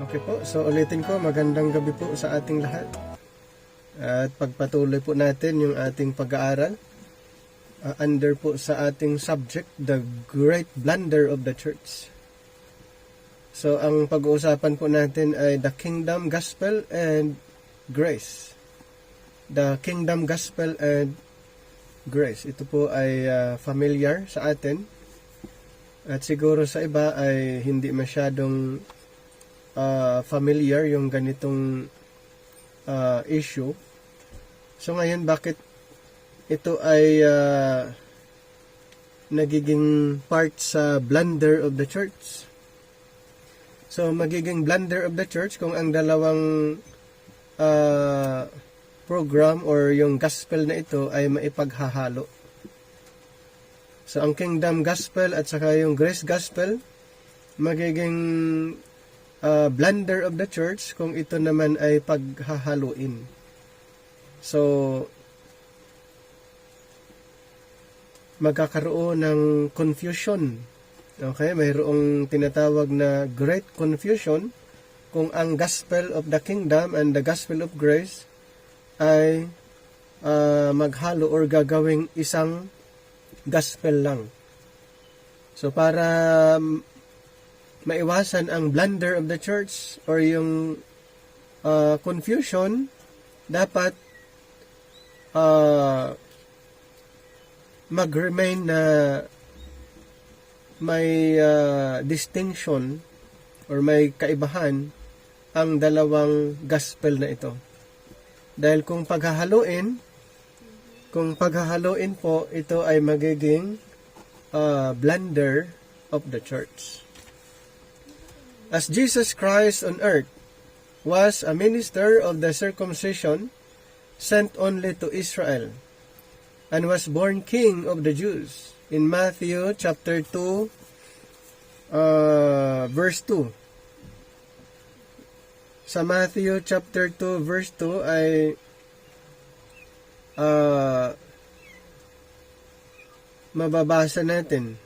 Okay po, so ulitin ko, magandang gabi po sa ating lahat. At pagpatuloy po natin yung ating pag-aaral under po sa ating subject, The Great Blunder of the Church. So ang pag-uusapan po natin ay the Kingdom, Gospel, and Grace. The Kingdom, Gospel, and Grace. Ito po ay familiar sa atin. At siguro sa iba ay hindi masyadong familiar yung ganitong issue. So ngayon, bakit ito ay nagiging part sa blunder of the church? So magiging blunder of the church kung ang dalawang program or yung gospel na ito ay maipaghahalo. So ang Kingdom Gospel at saka yung Grace Gospel magiging blunder of the church kung ito naman ay paghahaluin. So, magkakaroon ng confusion. Okay? Mayroong tinatawag na great confusion kung ang gospel of the kingdom and the gospel of grace ay maghalo or gagawing isang gospel lang. So, para maiwasan ang blunder of the church or yung confusion, dapat mag-remain na may distinction or may kaibahan ang dalawang gospel na ito. Dahil kung paghahaluin po, ito ay magiging blunder of the church. As Jesus Christ on earth was a minister of the circumcision, sent only to Israel, and was born King of the Jews, in Matthew chapter 2, verse 2. Sa Matthew chapter 2, verse 2 ay mababasa natin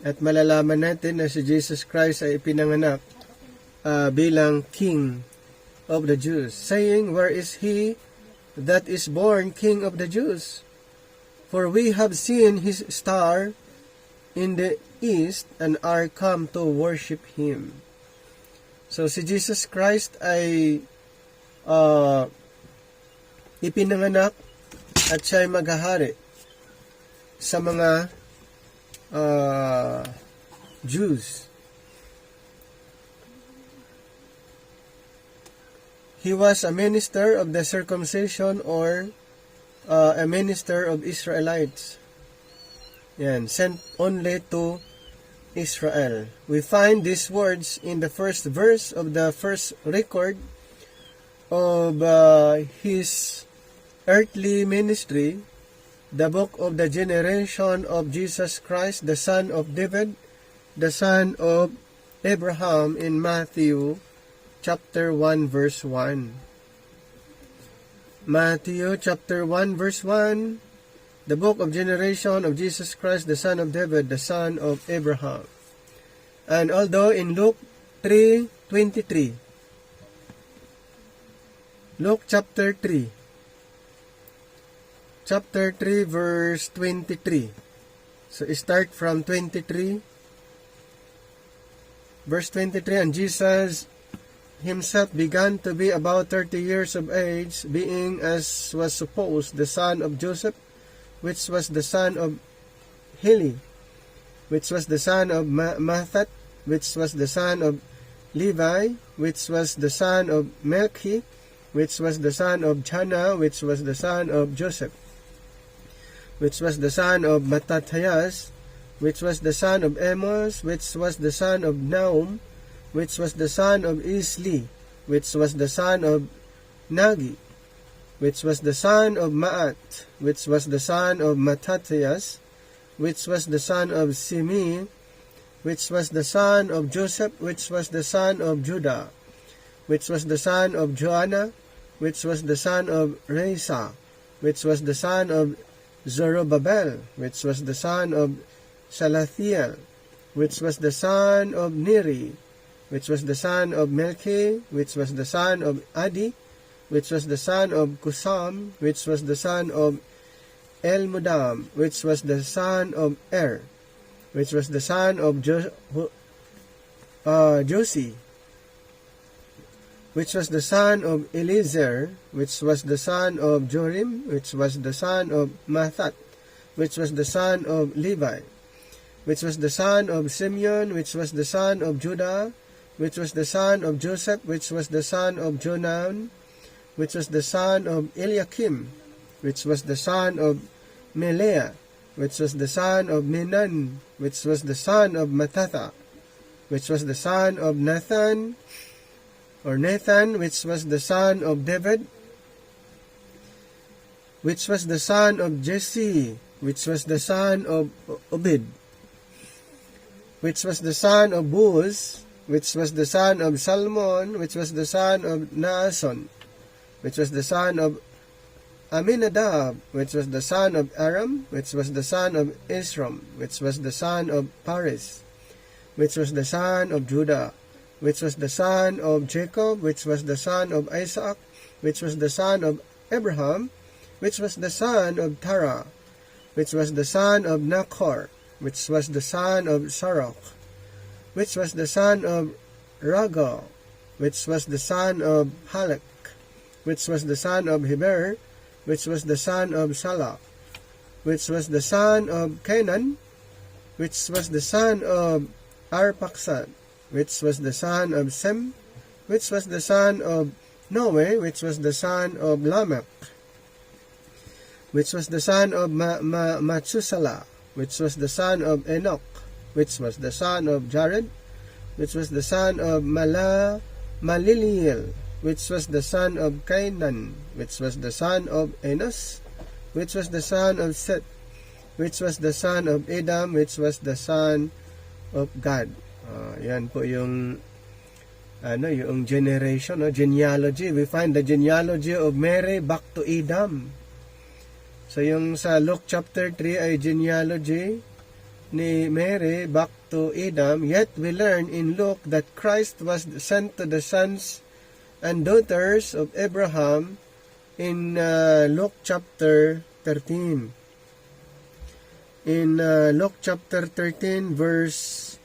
at malalaman natin na si Jesus Christ ay ipinanganak bilang King of the Jews, saying, "Where is he that is born King of the Jews? For we have seen his star in the east and are come to worship him." So si Jesus Christ ay ipinanganak at siya ay maghahari sa mga Jews. He was a minister of the circumcision or a minister of Israelites. Yan, sent only to Israel. We find these words in the first verse of the first record of his earthly ministry, the book of the generation of Jesus Christ, the son of David, the son of Abraham, in Matthew chapter 1 verse 1. Matthew chapter 1 verse 1, the book of generation of Jesus Christ, the son of David, the son of Abraham. And although in Luke 3:23, Luke chapter 3 verse 23. So start from 23. Verse 23, and Jesus himself began to be about 30 years of age, being, as was supposed, the son of Joseph, which was the son of Heli, which was the son of Mathat, which was the son of Levi, which was the son of Melchi, which was the son of Jana, which was the son of Joseph, which was the son of Mattathias, which was the son of Amos, which was the son of Nahum, which was the son of Isli, which was the son of Nagi, which was the son of Maat, which was the son of Mattathias, which was the son of Simi, which was the son of Joseph, which was the son of Judah, which was the son of Joanna, which was the son of Resa, which was the son of Zerubbabel, which was the son of Salathiel, which was the son of Neri, which was the son of Melchi, which was the son of Adi, which was the son of Kusam, which was the son of Elmodam, which was the son of Er, which was the son of Josi, which was the son of Eliezer, which was the son of Jorim, which was the son of Mathat, which was the son of Levi, which was the son of Simeon, which was the son of Judah, which was the son of Joseph, which was the son of Jonan, which was the son of Eliakim, which was the son of Melea, which was the son of Menan, which was the son of Mattatha, which was the son of Nathan, which was the son of David, which was the son of Jesse, which was the son of Obed, which was the son of Booz, which was the son of Salmon, which was the son of Naason, which was the son of Aminadab, which was the son of Aram, which was the son of Esrom, which was the son of Paris, which was the son of Judah, which was the son of Jacob, which was the son of Isaac, which was the son of Abraham, which was the son of Terah, which was the son of Nachor, which was the son of Sarach, which was the son of Ragal, which was the son of Halak, which was the son of Heber, which was the son of Salah, which was the son of Canaan, which was the son of Arphaxad, which was the son of Sem, which was the son of Noe, which was the son of Lamech, which was the son of Matsusala, which was the son of Enoch, which was the son of Jared, which was the son of Maliliel, which was the son of Cainan, which was the son of Enos, which was the son of Seth, which was the son of Adam, which was the son of God. Yan po yung yung generation, genealogy. We find the genealogy of Mary back to Adam. So yung sa Luke chapter 3 ay genealogy ni Mary back to Adam. Yet we learn in Luke that Christ was sent to the sons and daughters of Abraham in Luke chapter 13. In Luke chapter 13 verse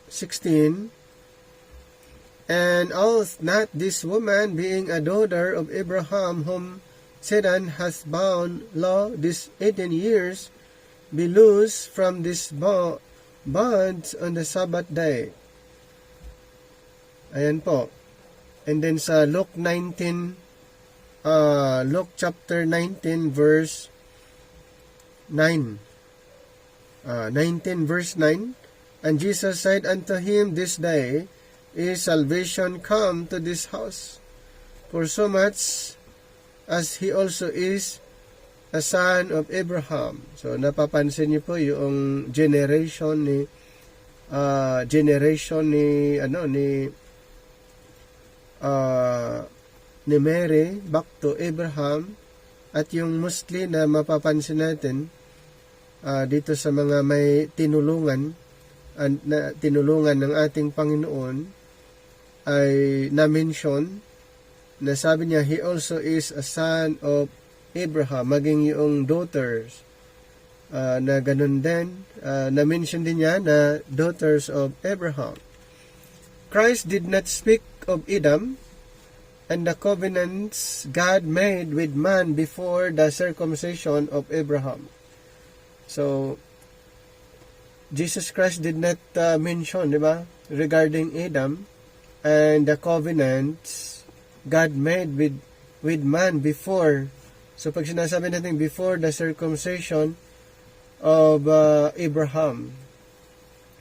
16, and ought not this woman, being a daughter of Abraham, whom Satan hath bound law these 18 years, be loosed from this bonds on the Sabbath day? Ayan po. And then sa Luke chapter 19 verse 9. 19 verse 9. And Jesus said unto him, This day is salvation come to this house, for so much as he also is a son of Abraham. So napapansin niyo po yung generation ni Mary back to Abraham, at yung mostly na mapapansin natin dito sa mga may tinulungan ng ating Panginoon ay na-mention na sabi niya, he also is a son of Abraham, maging yung daughters na ganun din, na-mention din niya na daughters of Abraham. Christ did not speak of Adam and the covenants God made with man before the circumcision of Abraham. So, Jesus Christ did not mention, di ba, regarding Adam and the covenants God made with man before. So pag sinasabi natin before the circumcision of Abraham.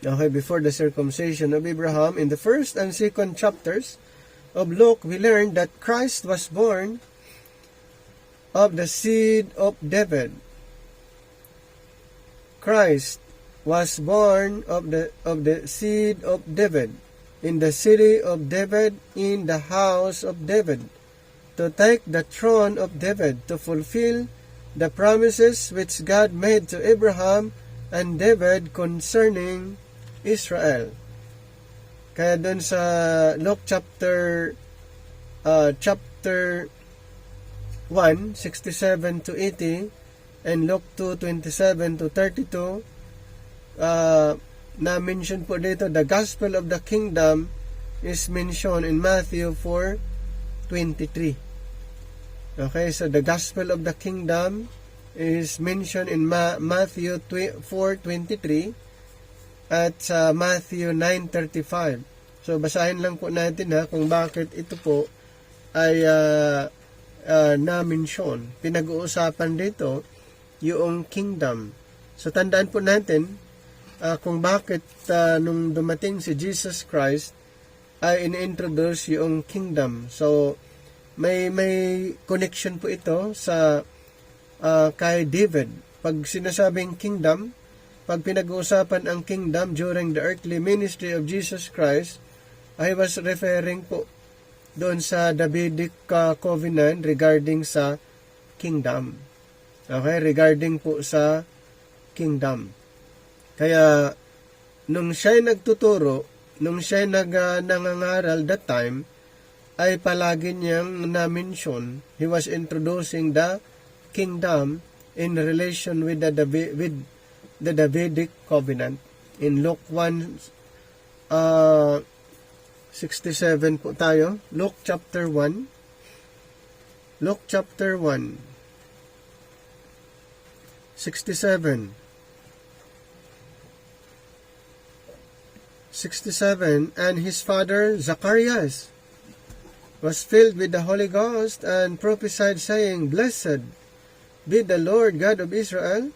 Okay, before the circumcision of Abraham, in the first and second chapters of Luke, we learned that Christ was born of the seed of David. Christ was born of the seed of David, in the city of David, in the house of David, to take the throne of David, to fulfill the promises which God made to Abraham and David concerning Israel. Kaya doon sa Luke chapter 1, 67 to 80, and Luke 2, 27 to 32, na-mention po dito, the gospel of the kingdom is mentioned in Matthew 4, 23. Okay, so the gospel of the kingdom is mentioned in Matthew 4:23 at sa Matthew 9:35. So basahin lang po natin kung bakit ito po ay na-mention. Pinag-uusapan dito yung kingdom. So tandaan po natin kung bakit nung dumating si Jesus Christ ay in-introduce yung kingdom. So may connection po ito sa kay David. Pag sinasabing kingdom, pag pinag-uusapan ang kingdom during the earthly ministry of Jesus Christ, I was referring po doon sa Davidic covenant regarding sa kingdom. Okay, regarding po sa kingdom. Kaya nung siya'y nagtuturo, nung siya'y nangangaral that time, ay palagi niyang na-mention, he was introducing the kingdom in relation with the Davidic covenant. In Luke 1:67 po tayo. Luke chapter 1. Luke chapter 1. 67. 67. And his father Zacharias was filled with the Holy Ghost and prophesied, saying, Blessed be the Lord God of Israel,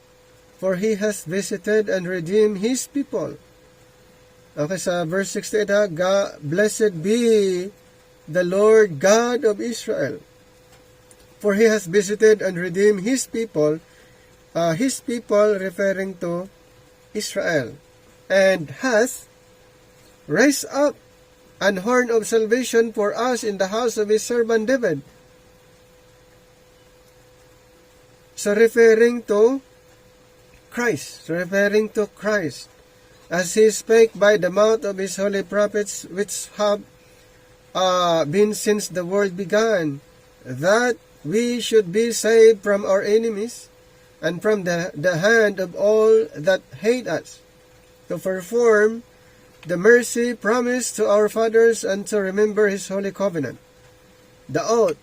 for He has visited and redeemed His people. Okay, sa verse 68, Blessed be the Lord God of Israel, for He has visited and redeemed His people referring to Israel, and hath raised up an horn of salvation for us in the house of His servant David. So referring to Christ, as He spake by the mouth of His holy prophets, which have been since the world began, that we should be saved from our enemies, and from the hand of all that hate us, to perform the mercy promised to our fathers, and to remember His holy covenant, the oath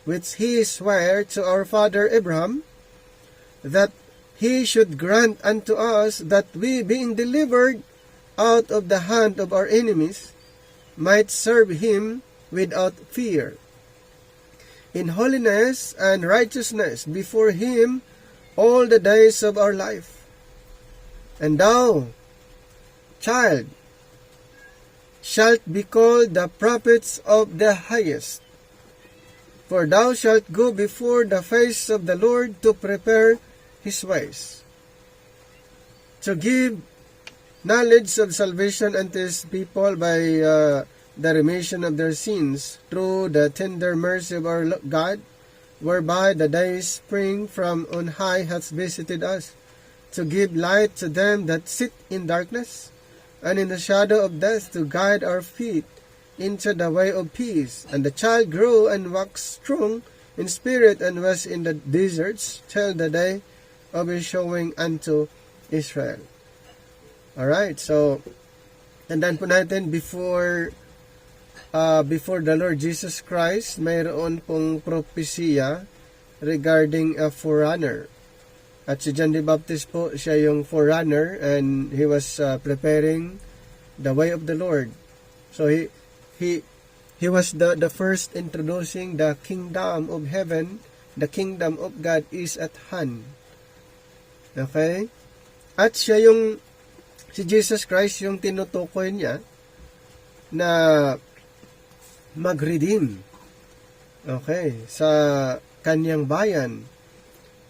which He sware to our father Abraham, that He should grant unto us that we, being delivered out of the hand of our enemies, might serve Him without fear, in holiness and righteousness before Him all the days of our life. And thou, child, shalt be called the prophets of the highest, for thou shalt go before the face of the Lord to prepare His ways, to give knowledge of salvation unto His people by the remission of their sins, through the tender mercy of our God, whereby the day spring from on high hath visited us, to give light to them that sit in darkness, and in the shadow of death, to guide our feet into the way of peace. And the child grew and waxed strong in spirit, and was in the deserts till the day of His showing unto Israel. Alright, so tandaan po natin, before the Lord Jesus Christ, mayroon pong propesya regarding a forerunner. At si John the Baptist po, siya yung forerunner, and he was preparing the way of the Lord. So he was the first introducing the kingdom of heaven. The kingdom of God is at hand. Okay? At si Jesus Christ yung tinutukoy niya na mag-redeem. Okay, sa kanyang bayan.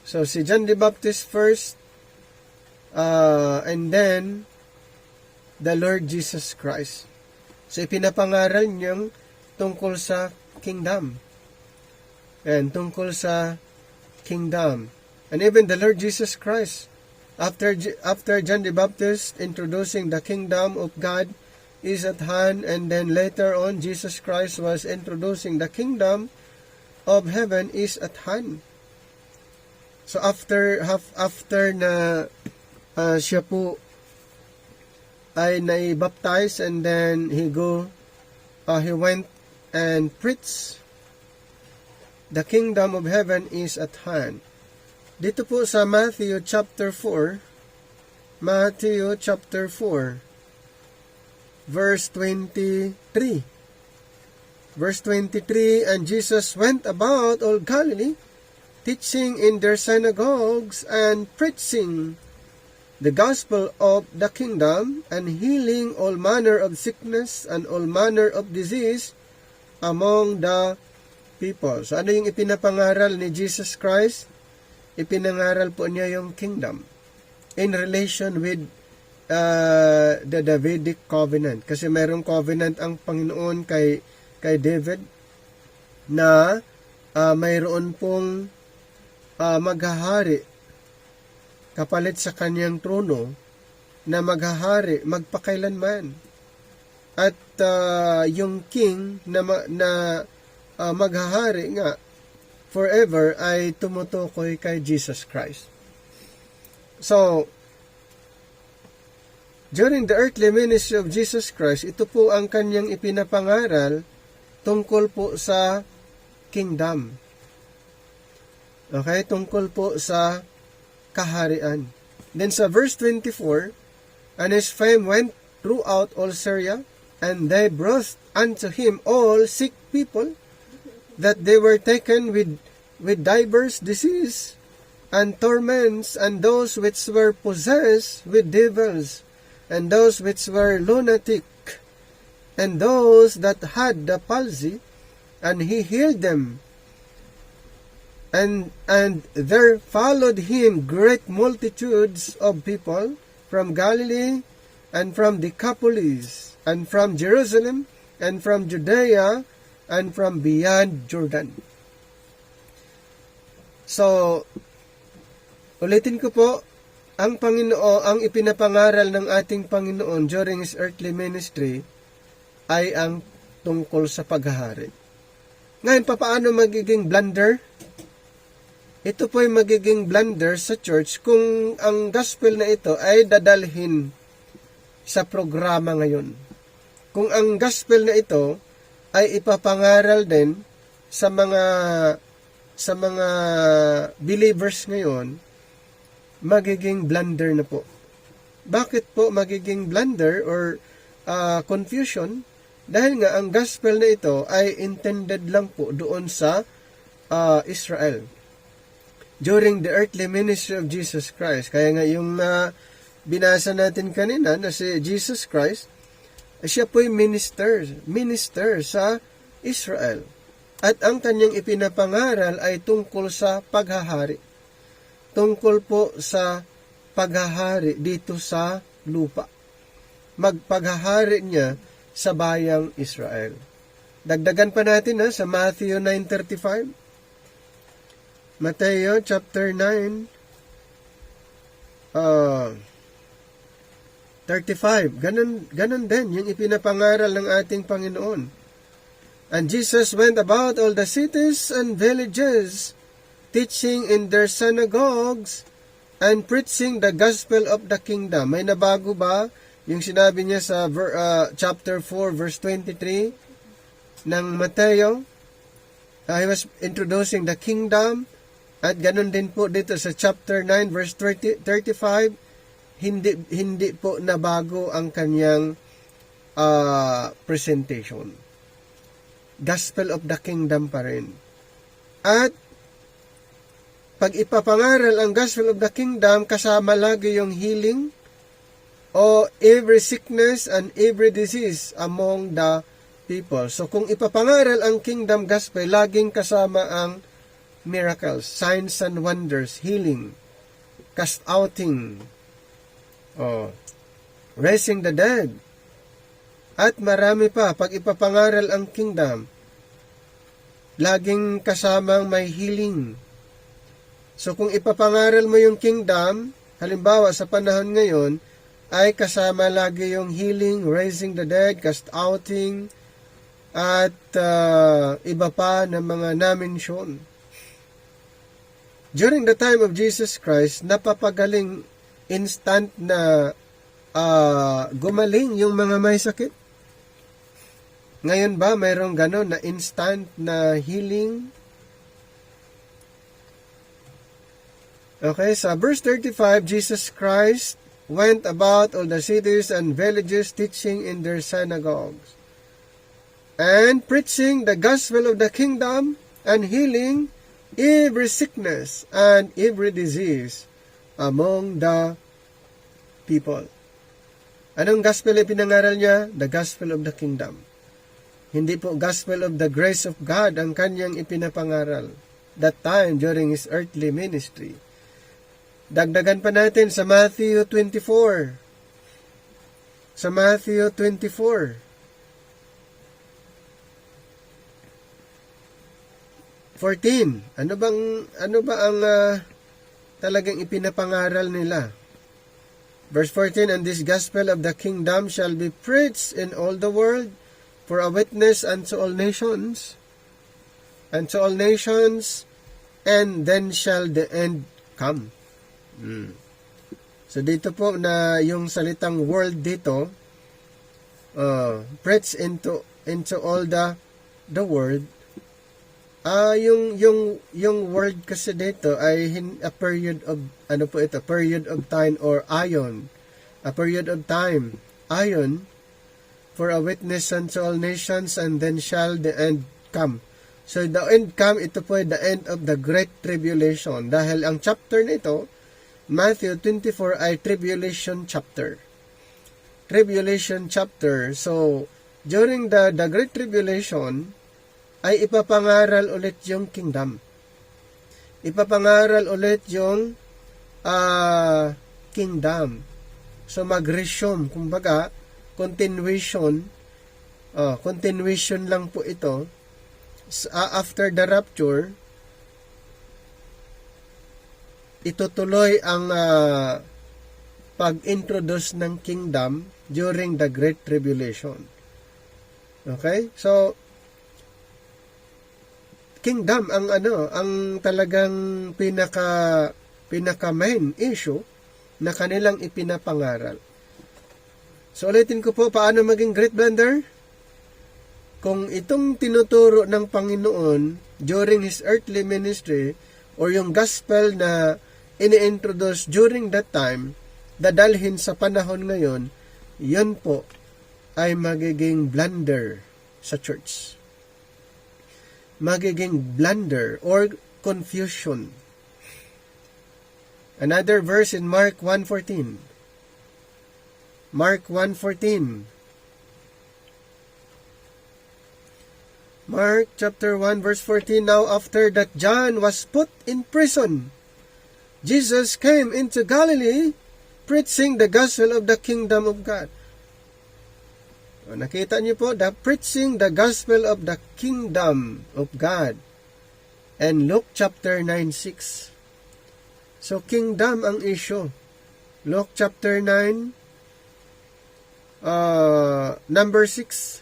So, si John the Baptist first, and then, the Lord Jesus Christ. So, ipinapangaral niyang tungkol sa kingdom. And tungkol sa kingdom. And even the Lord Jesus Christ, after John the Baptist introducing the kingdom of God is at hand, and then later on, Jesus Christ was introducing the kingdom of heaven is at hand. So after na siya po ay naibaptize, and then he went and preached, the kingdom of heaven is at hand. Dito po sa Matthew chapter 4, verse 23. Verse 23, and Jesus went about all Galilee, teaching in their synagogues and preaching the gospel of the kingdom, and healing all manner of sickness and all manner of disease among the people. So ano yung ipinapangaral ni Jesus Christ? Ipinangaral po niya yung kingdom in relation with the Davidic covenant. Kasi mayroong covenant ang Panginoon kay David na mayroon pong maghahari kapalit sa kanyang trono, na maghahari magpakailanman. At yung king na maghahari nga forever ay tumutukoy kay Jesus Christ. So, during the earthly ministry of Jesus Christ, ito po ang kanyang ipinapangaral tungkol po sa kingdom. Okay? Tungkol po sa kaharian. Then sa verse 24, and his fame went throughout all Syria, and they brought unto him all sick people, that they were taken with divers disease and torments, and those which were possessed with devils, and those which were lunatic, and those that had the palsy, and he healed them. And there followed him great multitudes of people from Galilee, and from Decapolis, and from Jerusalem, and from Judea, and from beyond Jordan. So, ulitin ko po, ang ipinapangaral ng ating Panginoon during His earthly ministry ay ang tungkol sa paghahari. Ngayon, paano magiging blunder? Ito po ay magiging blunder sa church kung ang gospel na ito ay dadalhin sa programa ngayon. Kung ang gospel na ito ay ipapangaral din sa mga believers ngayon, magiging blunder na po. Bakit po magiging blunder or confusion? Dahil nga ang gospel na ito ay intended lang po doon sa Israel during the earthly ministry of Jesus Christ. Kaya nga yung binasa natin kanina na si Jesus Christ, siya po'y minister sa Israel. At ang kanyang ipinapangaral ay tungkol sa paghahari. Tungkol po sa paghahari dito sa lupa. Magpaghahari niya sa bayang Israel. Dagdagan pa natin sa Matthew 9:35. Mateo chapter 9 35. Ganun din yung ipinapangaral ng ating Panginoon. And Jesus went about all the cities and villages, teaching in their synagogues and preaching the gospel of the kingdom. May nabago ba yung sinabi niya sa chapter 4 verse 23 ng Mateo? He was introducing the kingdom, at ganun din po dito sa chapter 9 verse 35, hindi po nabago ang kanyang presentation. Gospel of the kingdom pa rin. At pag ipapangaral ang gospel of the kingdom, kasama lagi yung healing o every sickness and every disease among the people. So kung ipapangaral ang kingdom gospel, laging kasama ang miracles, signs and wonders, healing, cast outing, raising the dead, at marami pa. Pag ipapangaral ang kingdom, laging kasamang may healing. So kung ipapangaral mo yung kingdom, halimbawa sa panahon ngayon, ay kasama lagi yung healing, raising the dead, cast outing, at iba pa na mga na-mention. During the time of Jesus Christ, napapagaling instant na gumaling yung mga may sakit. Ngayon ba mayroong ganon na instant na healing? Okay, sa verse 35, Jesus Christ went about all the cities and villages teaching in their synagogues and preaching the gospel of the kingdom and healing every sickness and every disease among the people. Anong gospel ipinangaral niya? The gospel of the kingdom. Hindi po gospel of the grace of God ang kanyang ipinapangaral that time during his earthly ministry. Dagdagan pa natin sa Matthew 24. Sa Matthew 24. 14. Ano ba ang talagang ipinapangaral nila? Verse 14, and this gospel of the kingdom shall be preached in all the world for a witness unto all nations, and then shall the end come. So dito po na yung salitang world dito, preach into all the world. Yung world kasi dito ay a period of period of time or aion, a period of time, aion, for a witness unto all nations, and then shall the end come. So the end come, ito po ay the end of the great tribulation. Dahil ang chapter nito, Matthew 24 ay tribulation chapter. Tribulation chapter. So during the great tribulation ay ipapangaral ulit yung kingdom. Ipapangaral ulit yung kingdom. So mag-resume, kumbaga continuation lang po ito. After the rapture, itutuloy ang pag-introduce ng kingdom during the Great Tribulation. Okay? So, kingdom ang talagang pinaka main issue na kanilang ipinapangaral. So ulitin ko po, paano maging great blender? Kung itong tinuturo ng Panginoon during His earthly ministry or yung gospel na ini-introduce during that time, dadalhin sa panahon ngayon, yun po ay magiging blunder sa church. Magiging blunder or confusion. Another verse in Mark 1:14. Mark 1:14. Mark chapter 1 verse 14. Now after that John was put in prison, Jesus came into Galilee preaching the gospel of the kingdom of God. Nakita niyo po, preaching the gospel of the kingdom of God. And Luke chapter 9:6. So kingdom ang issue. Luke chapter 9 number 6.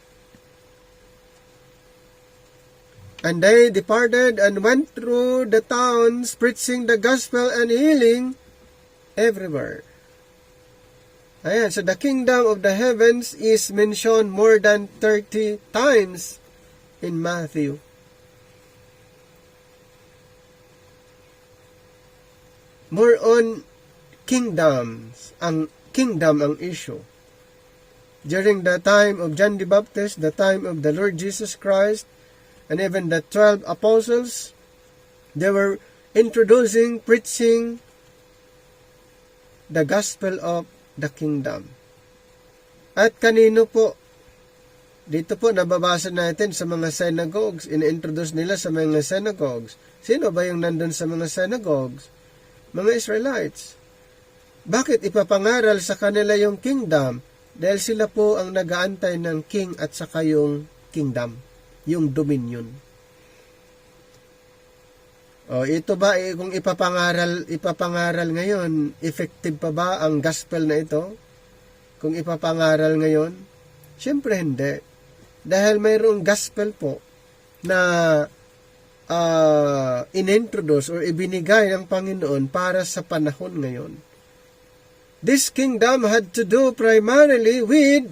And they departed and went through the towns preaching the gospel and healing everywhere. Ayan, so the kingdom of the heavens is mentioned more than 30 times in Matthew. More on kingdoms, ang kingdom ang issue. During the time of John the Baptist, the time of the Lord Jesus Christ, and even the 12 apostles, they were introducing, preaching the gospel of the kingdom. At kanino po? Dito po nababasa natin sa mga synagogues, in-introduce nila sa mga synagogues. Sino ba yung nandun sa mga synagogues? Mga Israelites. Bakit ipapangaral sa kanila yung kingdom? Dahil sila po ang nag-aantay ng king at saka yung kingdom, yung dominion. O ito ba, kung ipapangaral ngayon, effective pa ba ang gospel na ito? kung ipapangaral ngayon? Siyempre hindi. Dahil mayroong gospel po na inintroduce or ibinigay ng Panginoon para sa panahon ngayon. This kingdom had to do primarily with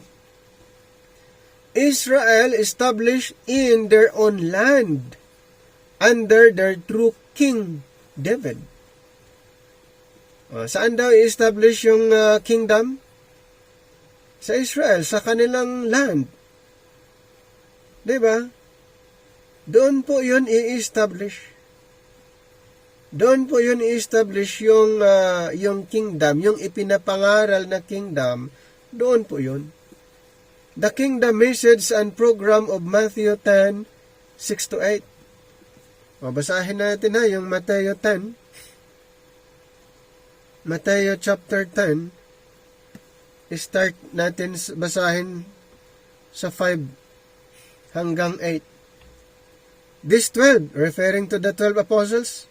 Israel established in their own land under their true king, David. Saan daw i-establish yung kingdom? Sa Israel, sa kanilang land. Diba? Doon po yun i-establish. Doon po yun i-establish yung kingdom, yung ipinapangaral na kingdom, doon po yun. The kingdom message and program of Matthew 10, 6-8. Babasahin natin na yung Matthew 10. Matthew chapter 10. Start natin basahin sa 5 hanggang 8. This 12, referring to the 12 apostles,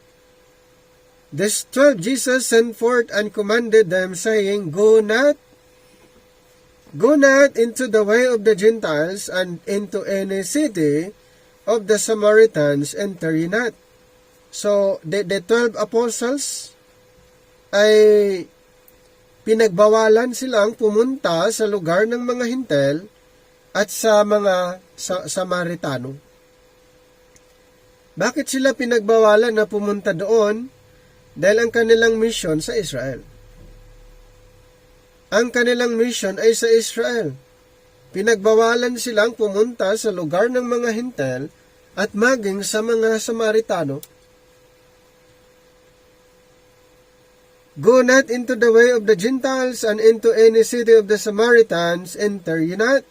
this 12 Jesus sent forth and commanded them, saying, Go not into the way of the Gentiles, and into any city of the Samaritans enter ye not. So, the 12 apostles ay pinagbawalan silang pumunta sa lugar ng mga Hintel at sa mga Samaritano. Bakit sila pinagbawalan na pumunta doon? Dahil ang kanilang mission sa Israel. Ang kanilang mission ay sa Israel. Pinagbawalan silang pumunta sa lugar ng mga Hintel at maging sa mga Samaritano. Go not into the way of the Gentiles, and into any city of the Samaritans enter ye not.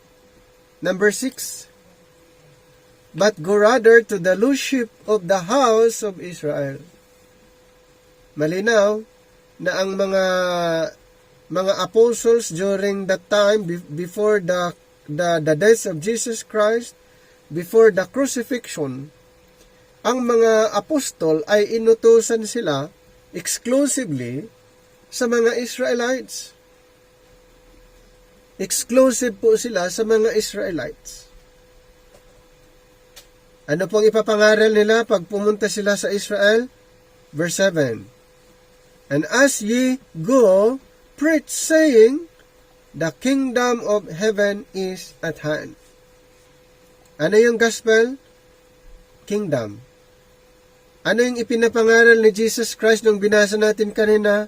Number 6. But go rather to the lordship of the house of Israel. Malinaw na ang mga apostles during that time, before the death of Jesus Christ, before the crucifixion, ang mga apostol ay inutusan sila exclusively sa mga Israelites. Exclusive po sila sa mga Israelites. Ano pong ipapangaral nila pag pumunta sila sa Israel? Verse 7. And as ye go, preach, saying, the kingdom of heaven is at hand. Ano yung gospel? Kingdom. Ano yung ipinapangaral ni Jesus Christ nung binasa natin kanina?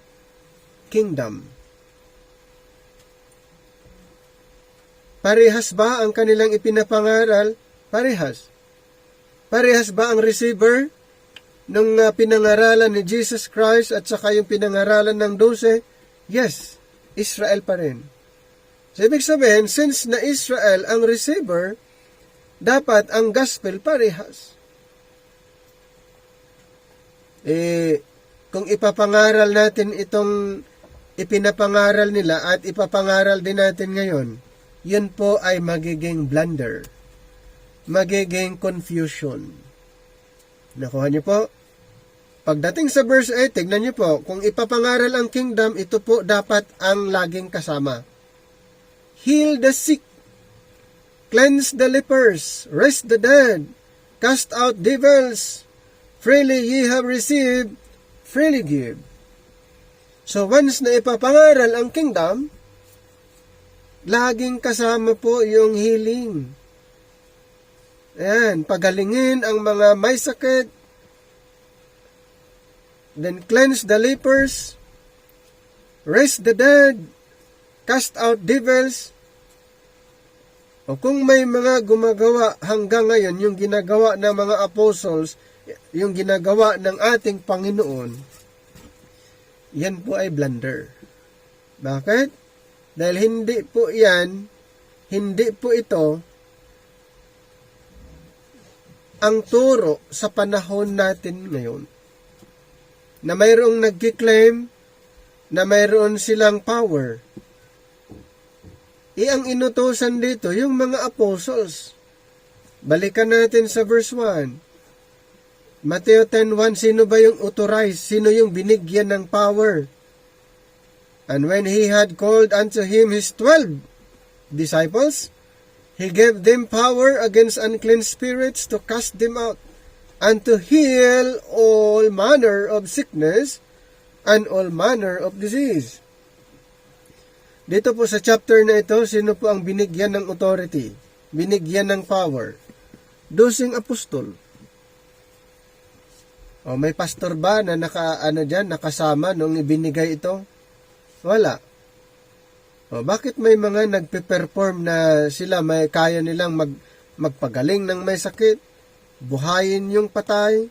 Kingdom. Parehas ba ang kanilang ipinapangaral? Parehas. Parehas ba ang receiver nung pinangaralan ni Jesus Christ at saka yung pinangaralan ng 12? Yes, Israel pa rin. So, ibig sabihin, since na Israel ang receiver, dapat ang gospel parehas. Kung ipapangaral natin itong ipinapangaral nila at ipapangaral din natin ngayon, yun po ay magiging blunder. Magiging confusion. Nakuha niyo po? Pagdating sa verse 8, tignan niyo po, kung ipapangaral ang kingdom, ito po dapat ang laging kasama. Heal the sick, cleanse the lepers, raise the dead, cast out devils, freely ye have received, freely give. So once na ipapangaral ang kingdom, laging kasama po yung healing. Ayan, pagalingin ang mga may sakit, then cleanse the lepers, raise the dead, cast out devils. O kung may mga gumagawa hanggang ngayon, yung ginagawa ng mga apostles, yung ginagawa ng ating Panginoon, yan po ay blunder. Bakit? Dahil hindi po ito ang turo sa panahon natin ngayon. Na mayroong nagkiklaim na mayroon silang power. Ang inutusan dito, yung mga apostles. Balikan natin sa verse 1. Matthew 10:1, sino ba yung authorized? Sino yung binigyan ng power? And when he had called unto him his 12 disciples, he gave them power against unclean spirits to cast them out, and to heal all manner of sickness and all manner of disease. Dito po sa chapter na ito, sino po ang binigyan ng authority? Binigyan ng power? 12 apostol. O may pastor ba na nakasama nung ibinigay ito? Wala. O bakit may mga nagpe-perform na sila may kaya nilang magpagaling ng may sakit, buhayin yung patay,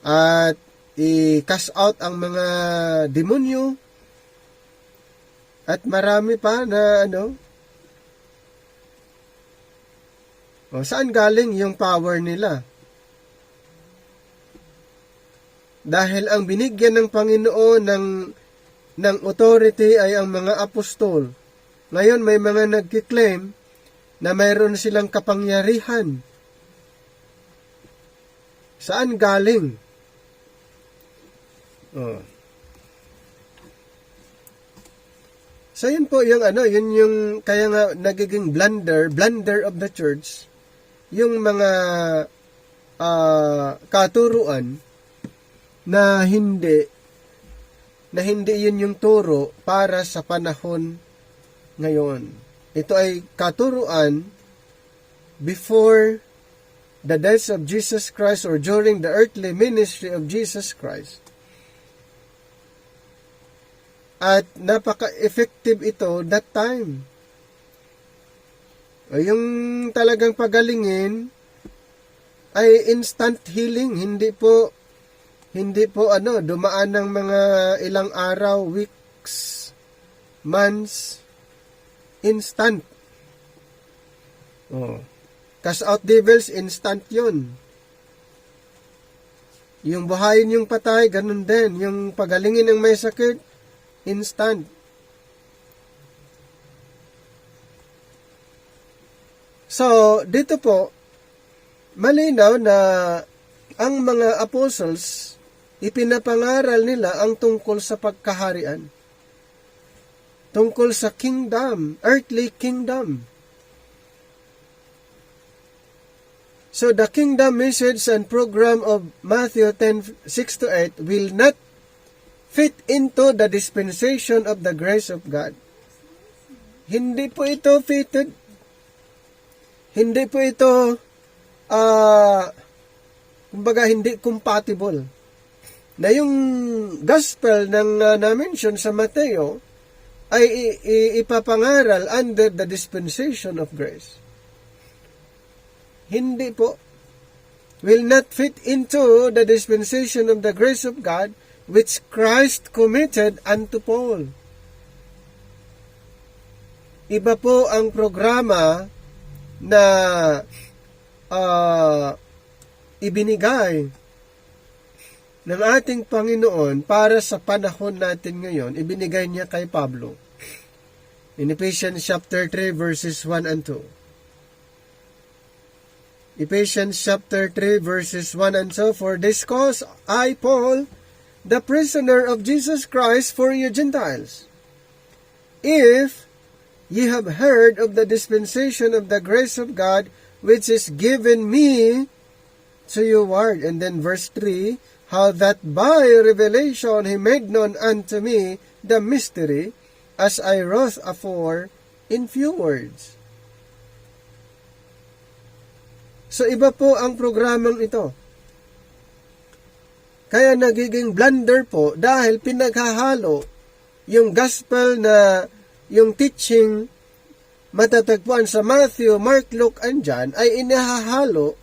at i-cast out ang mga demonyo, at marami pa na saan galing yung power nila? Dahil ang binigyan ng Panginoon ng authority ay ang mga apostol. Ngayon may mga nagkiklaim na mayroon silang kapangyarihan. Saan galing? So yun po yung yun yung kaya nga nagiging blunder of the church, yung mga katuruan na hindi yun yung turo para sa panahon ngayon. Ito ay katuruan before the death of Jesus Christ or during the earthly ministry of Jesus Christ. At napaka-effective ito that time. Yung talagang pagalingin ay instant healing, hindi po dumaan ng mga ilang araw, weeks, months, instant. Cast out devils, instant yun. Yung buhayin yung patay, ganun din. Yung pagalingin ng may sakit, instant. So, dito po, malinaw na ang mga apostles, ipinapangaral nila ang tungkol sa pagkaharian. Tungkol sa kingdom, earthly kingdom. So, the kingdom message and program of Matthew 10:6-8 will not fit into the dispensation of the grace of God. Hindi po ito fitted. Hindi po ito kumbaga hindi compatible. Na yung gospel ng na-mention sa Mateo ay ipapangaral under the dispensation of grace. Hindi po. Will not fit into the dispensation of the grace of God which Christ committed unto Paul. Iba po ang programa na ibinigay ng ating Panginoon para sa panahon natin ngayon. Ibinigay niya kay Pablo. In Ephesians chapter 3 verses 1 and 2. Ephesians chapter 3 verses 1 and 2. For this cause I, Paul, the prisoner of Jesus Christ for you Gentiles, if ye have heard of the dispensation of the grace of God, which is given me to you ward. And then verse 3, how that by revelation he made known unto me the mystery, as I wrote afore in few words. So iba po ang programang ito. Kaya nagiging blunder po dahil pinaghahalo yung gospel na yung teaching matatagpuan sa Matthew, Mark, Luke, and John ay inahahalo.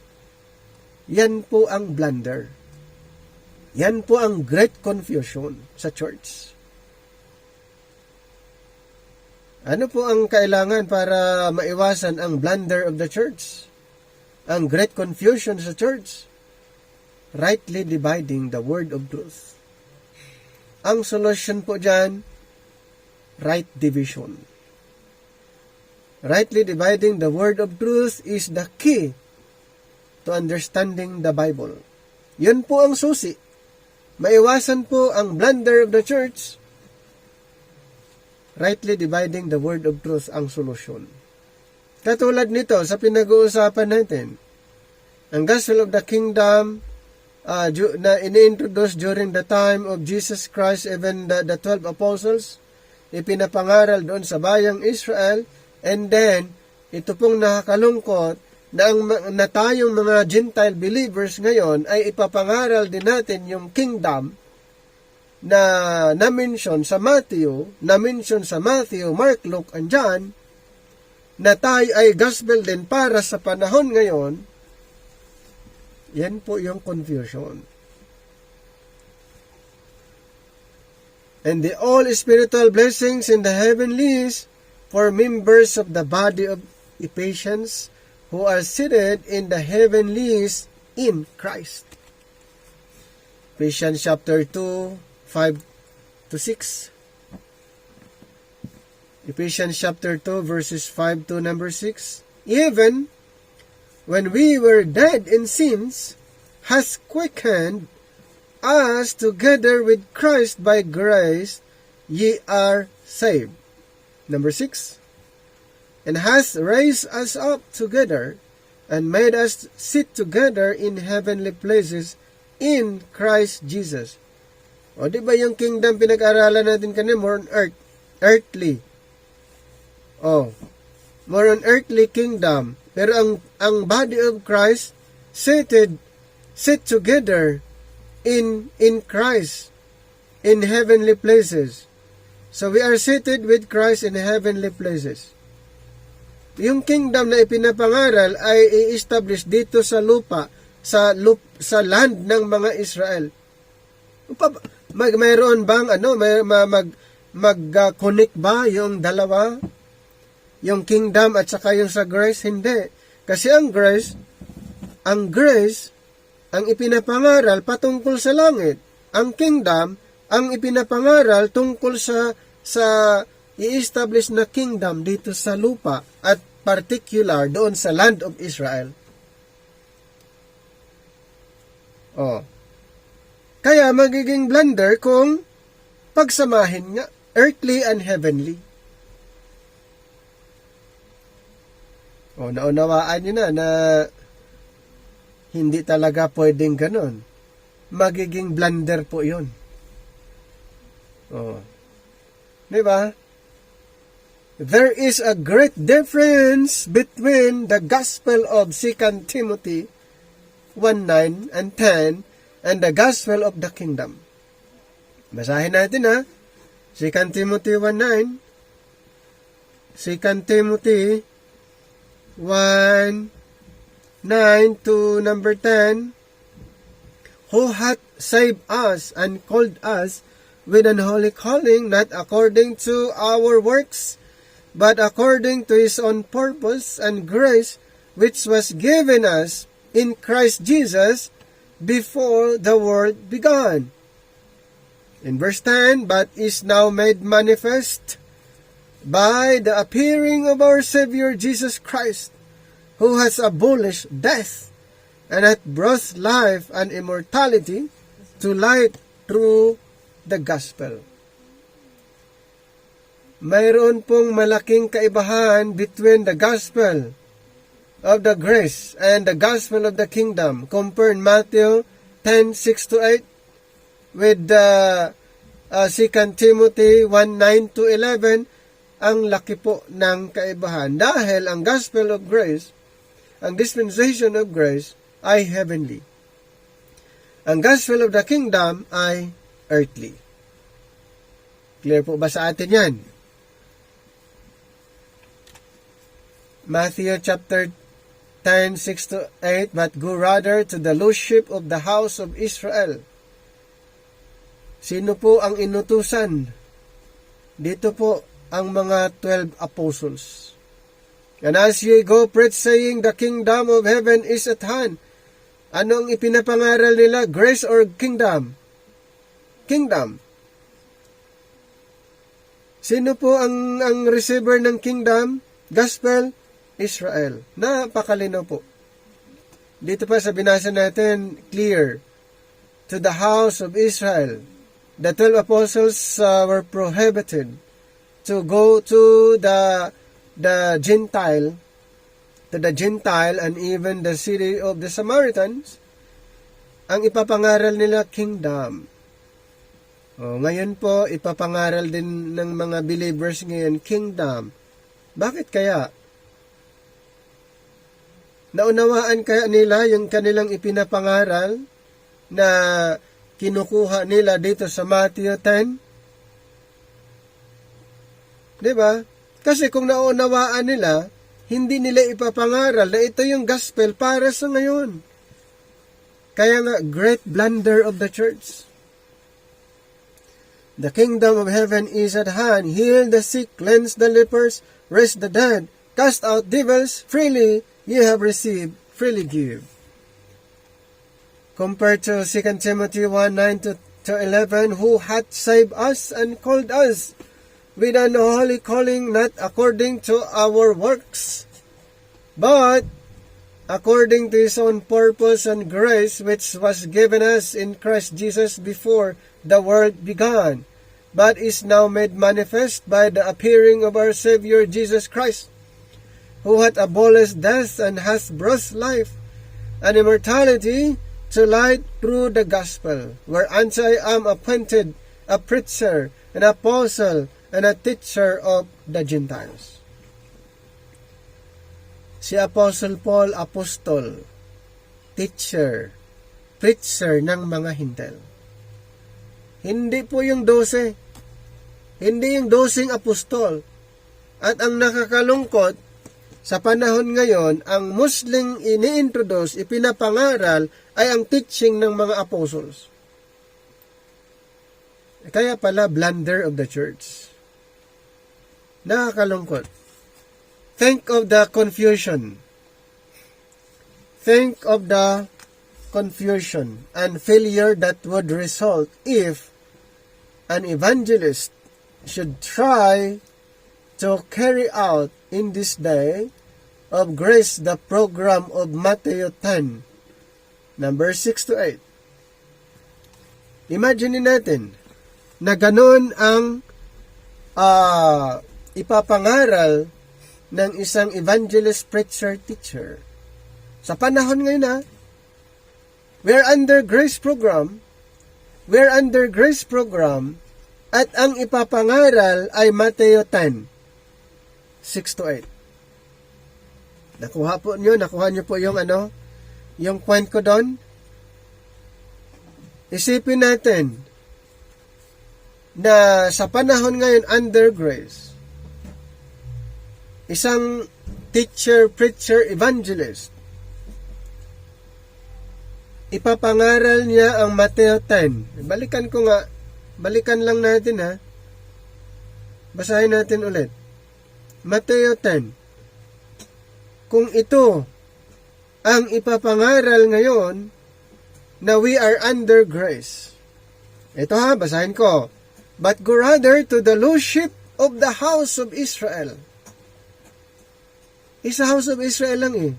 Yan po ang blunder. Yan po ang great confusion sa church. Ano po ang kailangan para maiwasan ang blunder of the church? Ang great confusion sa church? Rightly dividing the word of truth. Ang solution po dyan, right division. Rightly dividing the word of truth is the key to understanding the Bible. Yun po ang susi maiwasan po ang blunder of the church, rightly dividing the word of truth ang solusyon. Katulad nito sa pinag-uusapan natin, ang gospel of the kingdom na ini-introduce during the time of Jesus Christ, even the 12 apostles, ipinapangaral doon sa bayang Israel, and then, ito pong nakakalungkot na tayong mga Gentile believers ngayon ay ipapangaral din natin yung kingdom na na-mention sa Matthew, Mark, Luke, and John, na tayo ay gospel din para sa panahon ngayon. Yan po yung confusion. And the all spiritual blessings in the heavenlies for members of the body of Ephesians who are seated in the heavenlies in Christ. Ephesians chapter 2, 5 to 6. Ephesians chapter 2, verses 5 to number 6. Even when we were dead in sins, has quickened us together with Christ. By grace ye are saved. Number 6. And has raised us up together and made us sit together in heavenly places in Christ Jesus. O di ba yung kingdom pinag-aralan natin kanina, more on earth, earthly. More on earthly kingdom. Pero ang body of Christ sit together in Christ in heavenly places. So we are seated with Christ in heavenly places. Yung kingdom na ipinapangaral ay i-establish dito sa lupa, sa land ng mga Israel. Mayroon bang mag-connect ba yung dalawa? Yung kingdom at saka yung sa grace? Hindi. Kasi ang grace, ang ipinapangaral patungkol sa langit. Ang kingdom, ang ipinapangaral tungkol sa i-establish na kingdom dito sa lupa at particular doon sa land of Israel. Kaya magiging blunder kung pagsamahin nga earthly and heavenly. Naunawaan nyo na hindi talaga pwedeng ganon. Magiging blunder po yun. Diba? There is a great difference between the gospel of 2 Timothy 1:9 and 10 and the gospel of the kingdom. Basahin natin 2 Timothy 1:9, 2 Timothy 1:9 to number 10, who hath saved us and called us with an holy calling, not according to our works, but according to his own purpose and grace, which was given us in Christ Jesus before the world began. In verse 10, but is now made manifest by the appearing of our Savior Jesus Christ, who has abolished death, and hath brought life and immortality to light through the gospel. Mayroon pong malaking kaibahan between the gospel of the grace and the gospel of the kingdom. Compare Matthew 10:6 to 8 with 2 Timothy 1:9 to 11. Ang laki po ng kaibahan dahil ang gospel of grace, ang dispensation of grace ay heavenly. Ang gospel of the kingdom ay earthly. Clear po ba sa atin yan? Matthew chapter 10:6 to 8, but go rather to the lordship of the house of Israel. Sino po ang inutusan? Dito po ang mga 12 apostles. And as ye go, preach, saying, the kingdom of heaven is at hand. Anong ipinapangaral nila? Grace or kingdom? Kingdom. Sino po ang receiver ng kingdom? Gospel? Israel. Napakalinaw po. Dito pa sa binasa natin, clear. to the house of Israel. The 12 apostles were prohibited to go to the Gentile, and even the city of the Samaritans. Ang ipapangaral nila, kingdom. Ngayon po, ipapangaral din ng mga believers ngayon, kingdom. Bakit kaya? Naunawaan kaya nila yung kanilang ipinapangaral na kinukuha nila dito sa Matthew 10? Diba? Kasi kung naunawaan nila, hindi nila ipapangaral na ito yung gospel para sa ngayon. Kaya nga, great blunder of the church. The kingdom of heaven is at hand. Heal the sick, cleanse the lepers, raise the dead, cast out devils, freely ye have received, freely give. Compared to 2 Timothy 1:9-11, who hath saved us and called us with an holy calling, not according to our works, but according to his own purpose and grace, which was given us in Christ Jesus before the world began, but is now made manifest by the appearing of our Savior Jesus Christ, who hath abolished death and hath brought life and immortality to light through the gospel, whereunto I am appointed a preacher, an apostle, and a teacher of the Gentiles. Si Apostle Paul, apostol, teacher, preacher ng mga Hintil. Hindi po yung 12. Hindi yung 12 apostol. At ang nakakalungkot, sa panahon ngayon, ang Muslim ini-introduce, ipinapangaral, ay ang teaching ng mga apostles. Kaya pala, blunder of the church. Nakakalungkot. Think of the confusion. Think of the confusion and failure that would result if an evangelist should try to carry out in this day of grace the program of Matthew 10, number 6-8. Imagine natin na ganon ang ipapangaral ng isang evangelist, preacher, teacher. Sa panahon ngayon we're under grace program, at ang ipapangaral ay Matthew 10, 6-8. Nakuha niyo po yung yung point ko doon. Isipin natin na sa panahon ngayon under grace, isang teacher, preacher, evangelist, ipapangaral niya ang Matthew 10. Balikan lang natin Basahin natin ulit. Matthew 10. Kung ito ang ipapangaral ngayon na we are under grace. Ito basahin ko. But go rather to the lordship of the house of Israel. Isa house of Israel lang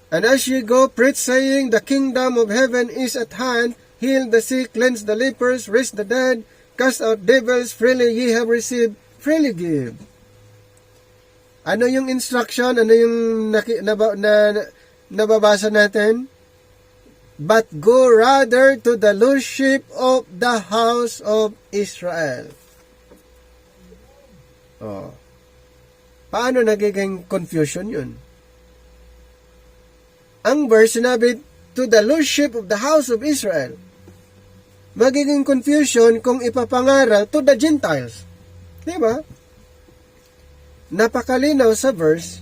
And as ye go, preach, saying, the kingdom of heaven is at hand. Heal the sick, cleanse the lepers, raise the dead, cast out devils, freely ye have received, freely give. Ano yung instruction? Ano yung nababasa natin? But go rather to the lordship of the house of Israel. Paano nagiging confusion yun? Ang verse sinabi, to the lordship of the house of Israel. Magiging confusion kung ipapangaral to the Gentiles. Diba? Napakalinaw sa verse,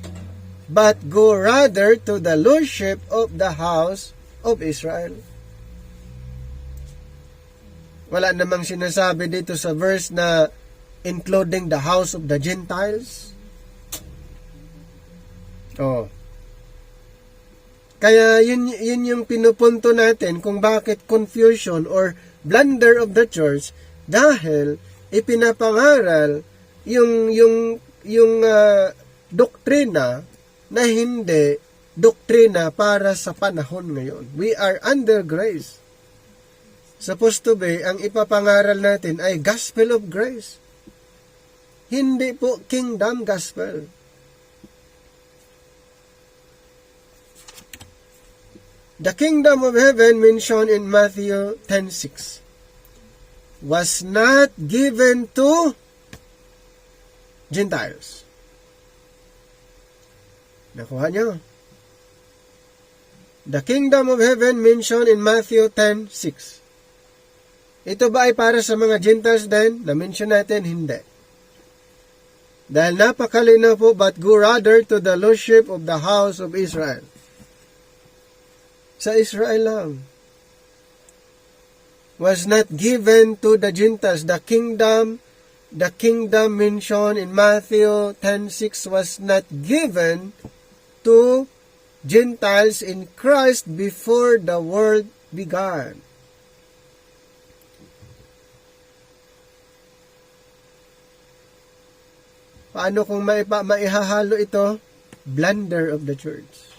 but go rather to the lordship of the house of Israel. Wala namang sinasabi dito sa verse na including the house of the Gentiles. Kaya yun yung pinupunto natin kung bakit confusion or blunder of the church, dahil ipinapangaral yung doktrina na hindi doktrina para sa panahon ngayon. We are under grace. Supposed to be, ang ipapangaral natin ay gospel of grace. Hindi po kingdom gospel. The kingdom of heaven mentioned in Matthew 10:6 was not given to Gentiles. Nakuha niyo? The kingdom of heaven mentioned in Matthew 10:6. Ito ba ay para sa mga Gentiles din? Na-mention natin, hindi. Dahil napakalinaw po, but go rather to the lordship of the house of Israel. Sa Israel lang. Was not given to the Gentiles. The kingdom mentioned in Matthew 10:6 was not given to Gentiles in Christ before the world began. Paano kung maihahalo ito? Blunder of the church.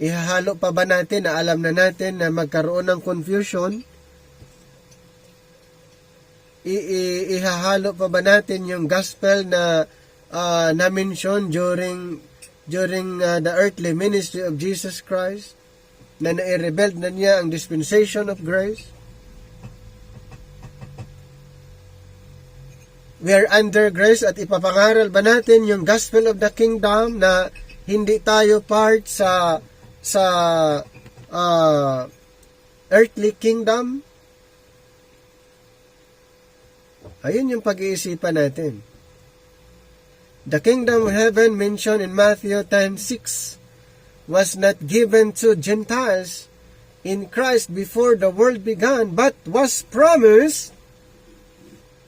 Ihahalo pa ba natin na alam na natin na magkaroon ng confusion? Ihahalo pa ba natin yung gospel na na-mention during the earthly ministry of Jesus Christ, na nai-rebelled na niya ang dispensation of grace? We are under grace at ipapangaral ba natin yung gospel of the kingdom na hindi tayo part sa earthly kingdom? Ayun yung pag-iisipan natin. The kingdom of heaven mentioned in Matthew 10:6 was not given to Gentiles in Christ before the world began, but was promised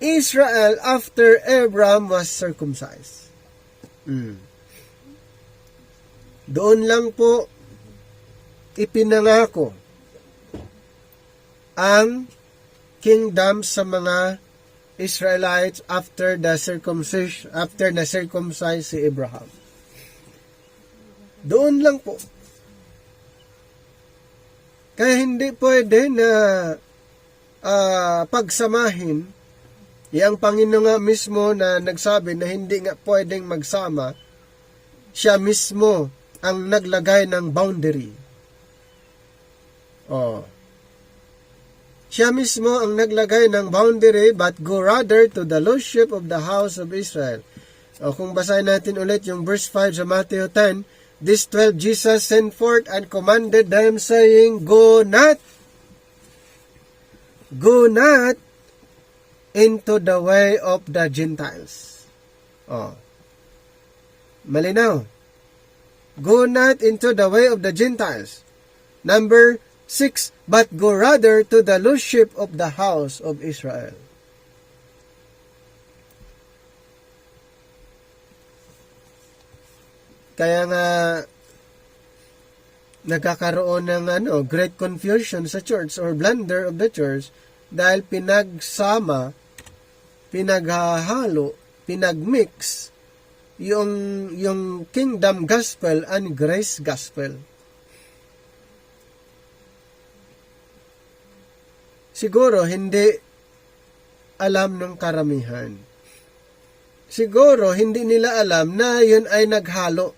Israel after Abraham was circumcised. Doon lang po ipinangako ang kingdom sa mga Israelites after na circumcise si Abraham. Doon lang po. Kaya hindi pwede na pagsamahin. Yang Panginoon nga mismo na nagsabi na hindi nga pwedeng magsama, siya mismo ang naglagay ng boundary. Siya mismo ang naglagay ng boundary, but go rather to the lordship of the house of Israel. Kung basahin natin ulit yung verse 5 sa Matthew 10, this 12 Jesus sent forth and commanded them, saying, Go not into the way of the Gentiles. Malinaw. Go not into the way of the Gentiles. Number 6, but go rather to the lordship of the house of Israel. Kaya nga nagkakaroon ng great confusion sa church or blunder of the church dahil pinaghahalo, pinagmix yung kingdom gospel and grace gospel. Siguro hindi alam ng karamihan. Siguro hindi nila alam na yun ay naghalo.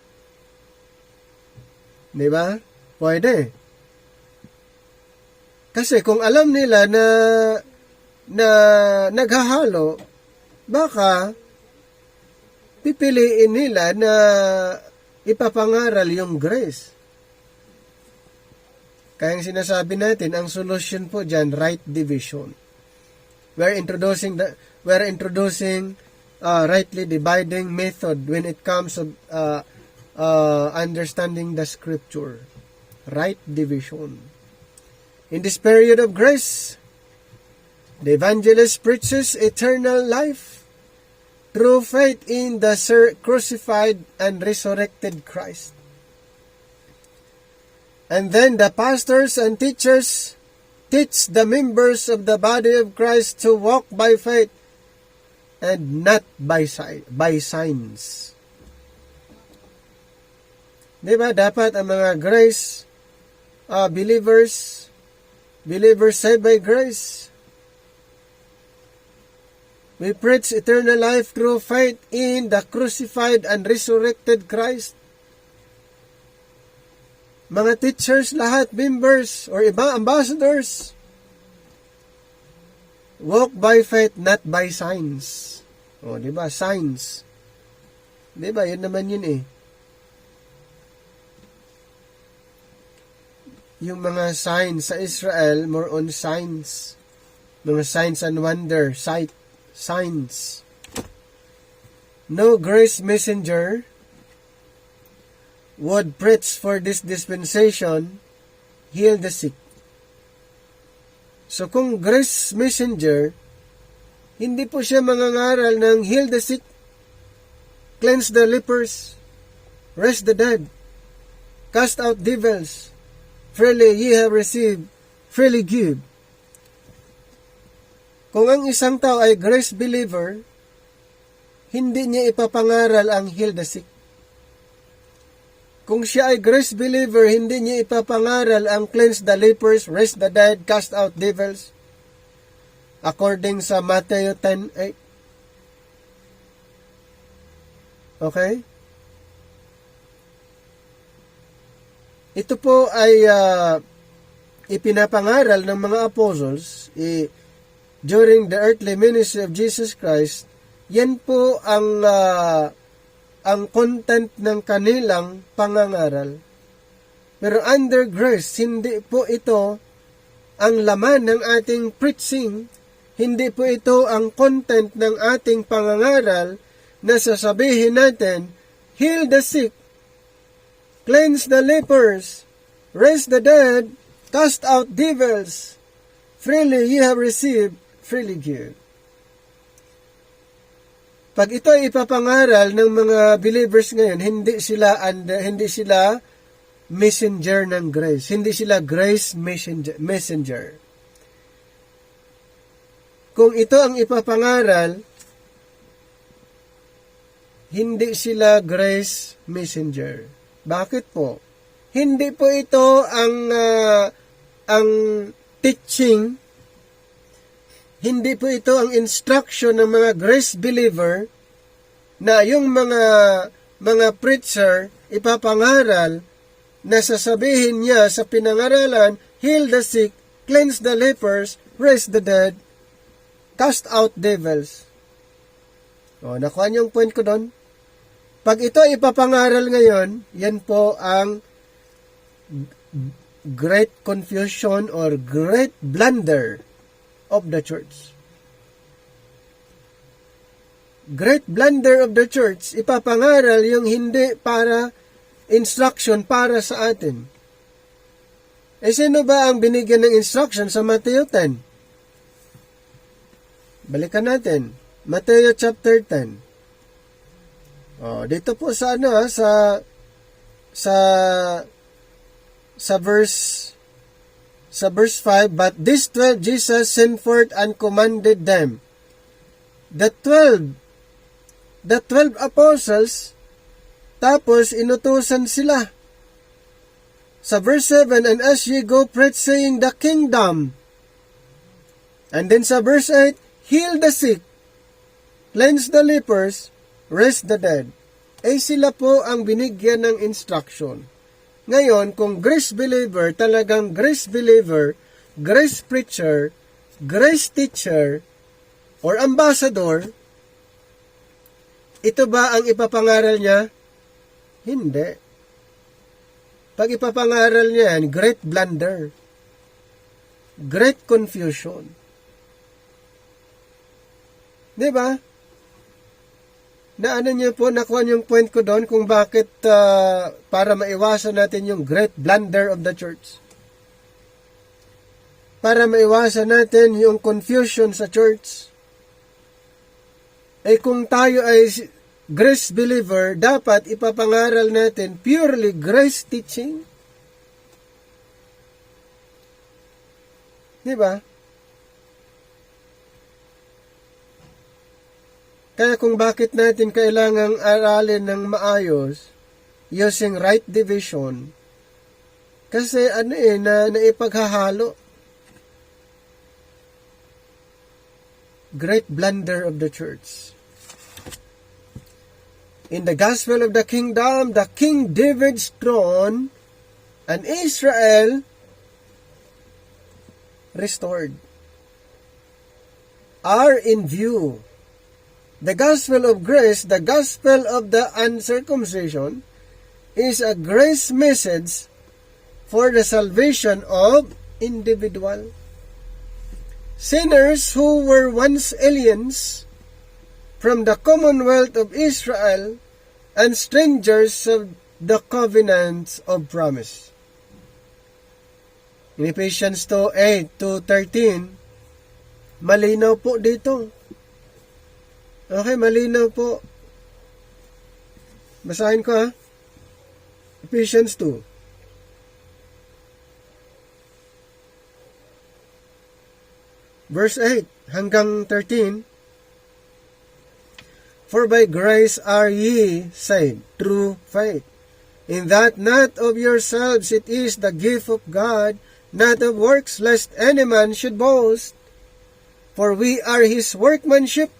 Di ba? Pwede. Kasi kung alam nila na naghahalo, baka pipiliin nila na ipapangaral yung grace. Kaya yung sinasabi natin, ang solution po dyan, right division. We're introducing rightly dividing method when it comes to understanding the scripture. Right division. In this period of grace, the evangelist preaches eternal life through faith in the crucified and resurrected Christ. And then the pastors and teachers teach the members of the body of Christ to walk by faith and not by signs. Di ba? Dapat ang mga grace believers saved by grace. We preach eternal life through faith in the crucified and resurrected Christ. Mga teachers lahat, members, or iba, ambassadors, walk by faith, not by signs. O, di ba? Signs. Di ba? Yun naman yun eh. Yung mga signs sa Israel, more on signs. Mga signs and wonder, signs. No grace messenger would preach for this dispensation, heal the sick. So kung grace messenger, hindi po siya mangangaral ng heal the sick, cleanse the lepers, raise the dead, cast out devils, freely ye have received, freely give. Kung ang isang tao ay grace believer, hindi niya ipapangaral ang heal the sick. Kung siya ay grace believer, hindi niya ipapangaral ang cleanse the lepers, raise the dead, cast out devils. According sa Matthew 10:8. Okay? Ito po ay ipinapangaral ng mga apostles during the earthly ministry of Jesus Christ. Yan po ang content ng kanilang pangangaral. Pero under grace, hindi po ito ang laman ng ating preaching, hindi po ito ang content ng ating pangangaral na sasabihin natin, heal the sick, cleanse the lepers, raise the dead, cast out devils, freely ye have received, freely give. Pag ito ay ipapangaral ng mga believers ngayon, hindi sila messenger ng grace. Hindi sila grace messenger. Kung ito ang ipapangaral, hindi sila grace messenger. Bakit po? Hindi po ito ang teaching. Hindi po ito ang instruction ng mga grace believer na yung mga preacher ipapangaral na sasabihin niya sa pinangaralan, heal the sick, cleanse the lepers, raise the dead, cast out devils. O, nakuha niyo yung point ko doon? Pag ito ipapangaral ngayon, yan po ang great confusion or great blunder of the church. Great blunder of the church, ipapangaral yung hindi para instruction para sa atin. Sino ba ang binigyan ng instruction sa Matthew 10? Balikan natin. Matthew chapter 10. Dito po sa verse 5, but these 12 Jesus sent forth and commanded them. The 12 apostles, tapos inutusan sila. Sa verse 7, and as ye go preach saying the kingdom. And then sa verse 8, heal the sick, cleanse the lepers, raise the dead. Sila po ang binigyan ng instruction. Ngayon, kung grace believer, talagang grace believer, grace preacher, grace teacher, or ambassador, ito ba ang ipapangaral niya? Hindi. Pag ipapangaral niya yan, great blunder, great confusion. Diba? Naano niyo po, nakuha niyo yung point ko doon kung bakit para maiwasan natin yung great blunder of the church. Para maiwasan natin yung confusion sa church. Kung tayo ay grace believer, dapat ipapangaral natin purely grace teaching. Diba? Kaya kung bakit natin kailangang aralin ng maayos using right division. Kasi naipaghahalo. Great blunder of the church. In the gospel of the kingdom, the King David's throne and Israel restored are in view. The gospel of grace, the gospel of the uncircumcision, is a grace message for the salvation of individual sinners who were once aliens from the commonwealth of Israel and strangers of the covenants of promise. In Ephesians 2:8-13, malinaw po dito. Okay, malinaw po. Basahin ko ha. Ephesians 2. Verse 8 hanggang 13. For by grace are ye saved through faith, in that not of yourselves, it is the gift of God, not of works, lest any man should boast. For we are his workmanship,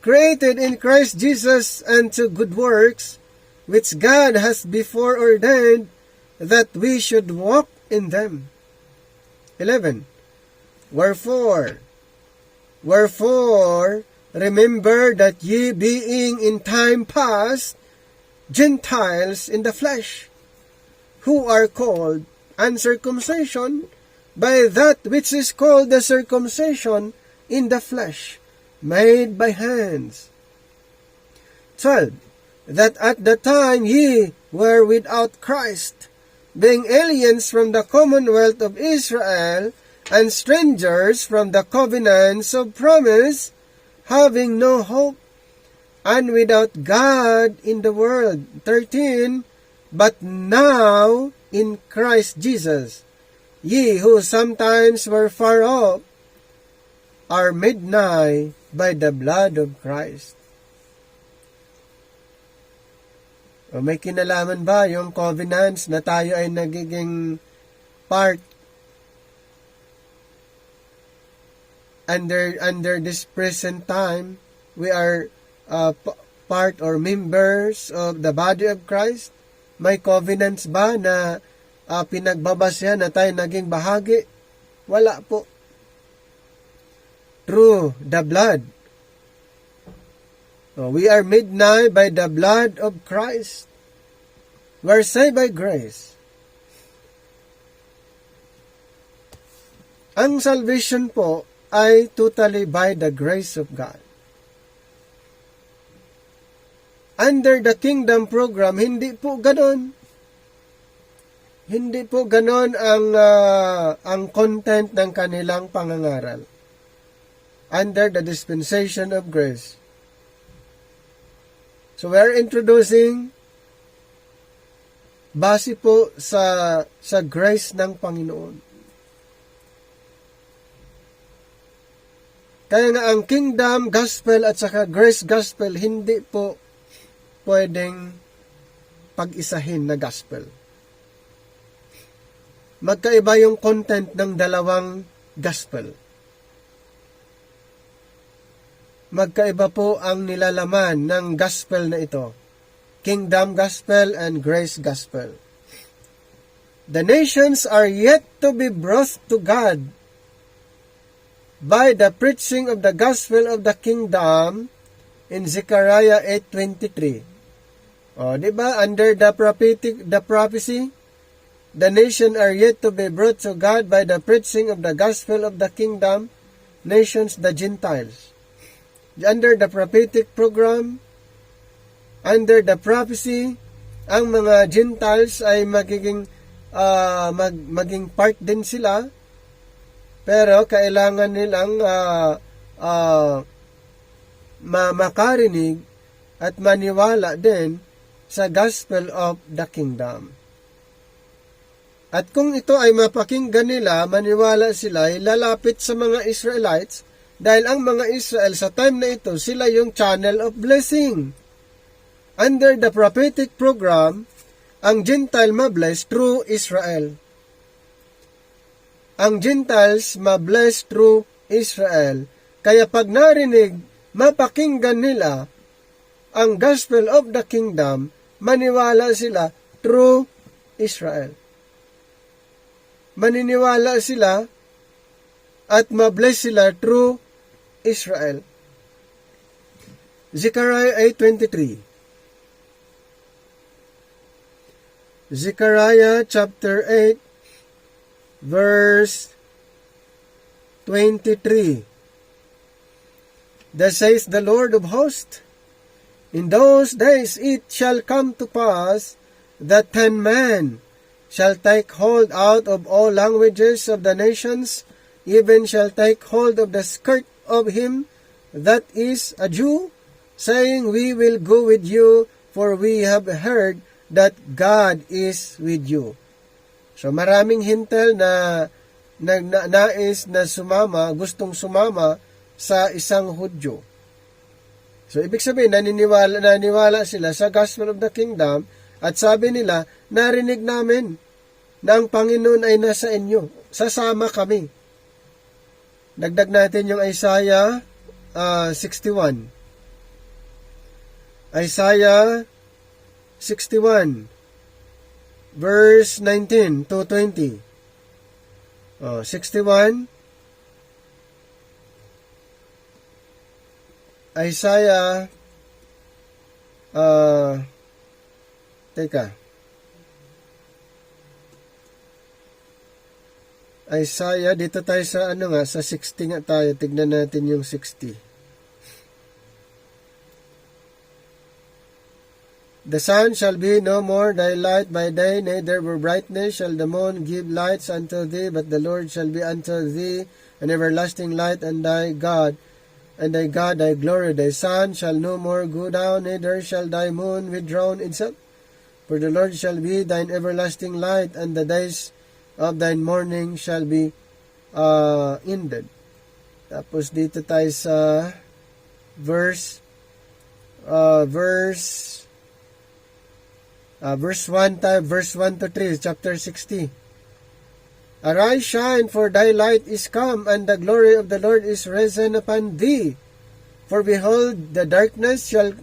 created in Christ Jesus unto good works, which God has before ordained that we should walk in them. 11. Wherefore, remember that ye being in time past Gentiles in the flesh, who are called uncircumcision by that which is called the circumcision in the flesh, made by hands. 12. That at the time ye were without Christ, being aliens from the commonwealth of Israel, and strangers from the covenants of promise, having no hope, and without God in the world. 13. But now in Christ Jesus, ye who sometimes were far off, are made nigh by the blood of Christ. O may kinalaman ba yung covenants na tayo ay nagiging part under this present time? We are part or members of the body of Christ. May covenants ba na pinagbabasyan na tayo naging bahagi? Wala po. Through the blood. We are made nigh by the blood of Christ. We are saved by grace. Ang salvation po ay totally by the grace of God. Under the kingdom program, hindi po ganon. Hindi po ganon ang content ng kanilang pangangaral. Under the dispensation of grace. So we are introducing base po sa grace ng Panginoon. Kaya nga ang kingdom gospel at saka grace gospel hindi po pwedeng pag-isahin na gospel. Magkaiba yung content ng dalawang gospel. Magkaiba po ang nilalaman ng gospel na ito. Kingdom gospel and grace gospel. The nations are yet to be brought to God by the preaching of the gospel of the kingdom in Zechariah 8:23. Di ba? Under the prophecy, the nation are yet to be brought to God by the preaching of the gospel of the kingdom, nations, the Gentiles. Under the prophetic program, under the prophecy, ang mga Gentiles ay maging part din sila. Pero kailangan nilang makarinig at maniwala din sa gospel of the kingdom. At kung ito ay mapakinggan nila, maniwala sila, lalapit sa mga Israelites dahil ang mga Israel sa time na ito, sila yung channel of blessing. Under the prophetic program, ang Gentile mabless through Israel. Ang Gentiles mabless through Israel. Kaya pag narinig, mapakinggan nila ang gospel of the kingdom, maniwala sila through Israel. Maniniwala sila at mabless sila through Israel. Zechariah 8:23. Zechariah chapter 8 verse 23. Thus says the Lord of hosts, in those days it shall come to pass that 10 men shall take hold out of all languages of the nations, even shall take hold of the skirt of him that is a Jew, saying, we will go with you, for we have heard that God is with you. So maraming hintel na nais na sumama, gustong sumama sa isang Hudyo. So ibig sabihin, naniwala sila sa gospel of the kingdom, at sabi nila, narinig namin na ang Panginoon ay nasa inyo. Sasama kami. Dagdag natin yung Isaiah 61. Isaiah 61 verse 19 to 20. 61 Isaiah Isaiah, dito tayo sa sa 60 nga tayo. Tignan natin yung 60. The sun shall be no more thy light by day, neither for brightness shall the moon give lights unto thee, but the Lord shall be unto thee an everlasting light, and thy God thy glory. Thy sun shall no more go down, neither shall thy moon withdraw itself. For the Lord shall be thine everlasting light, and the days of thine mourning shall be ended. Tapos dito tayo sa verse 1 to 3, chapter 60. Arise, shine, for thy light is come, and the glory of the Lord is risen upon thee. For behold, the darkness shall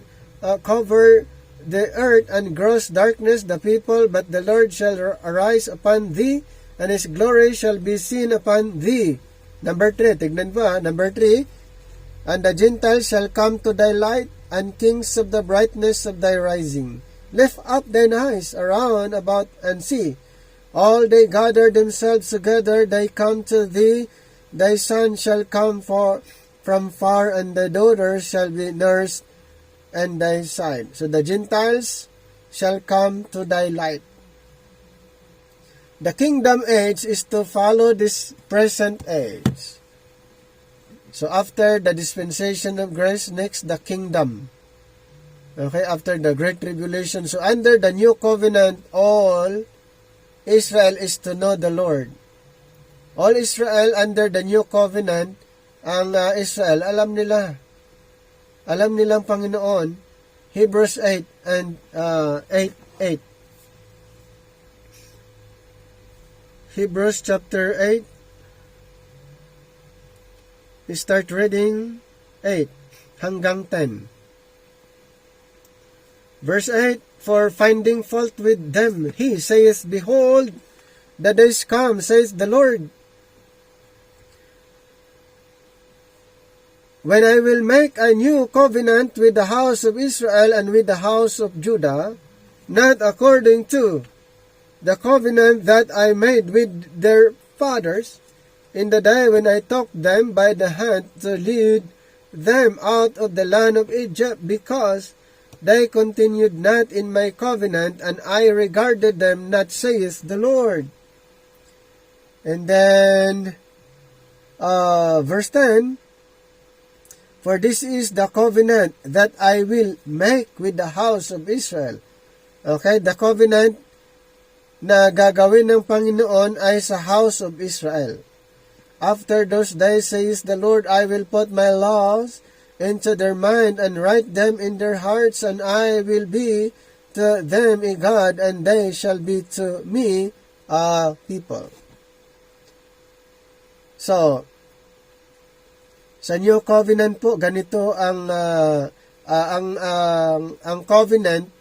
cover the earth, and gross darkness the people, but the Lord shall arise upon thee, and his glory shall be seen upon thee. Number 3, tignan pa, number 3, and the Gentiles shall come to thy light, and kings of the brightness of thy rising. Lift up thine eyes around about and see. All they gather themselves together, they come to thee. Thy son shall come from far, and thy daughter shall be nursed at thy side. So the Gentiles shall come to thy light. The kingdom age is to follow this present age. So after the dispensation of grace, next the kingdom. Okay, after the Great Tribulation. So under the New Covenant, all Israel is to know the Lord. All Israel under the New Covenant, ang Israel, alam nila. Alam nilang Panginoon. Hebrews 8 and 8. Hebrews chapter 8. We start reading 8 hanggang 10. Verse 8, for finding fault with them, he saith, behold, the days come, says the Lord, when I will make a new covenant with the house of Israel and with the house of Judah, not according to the covenant that I made with their fathers, in the day when I took them by the hand to lead them out of the land of Egypt, because they continued not in my covenant, and I regarded them not, saith the Lord. And then, verse 10, for this is the covenant that I will make with the house of Israel. Okay, the covenant na gagawin ng Panginoon ay sa house of Israel. After those days, says the Lord, I will put my laws into their mind and write them in their hearts, and I will be to them a God, and they shall be to me a people. So, sa New Covenant po, ganito ang covenant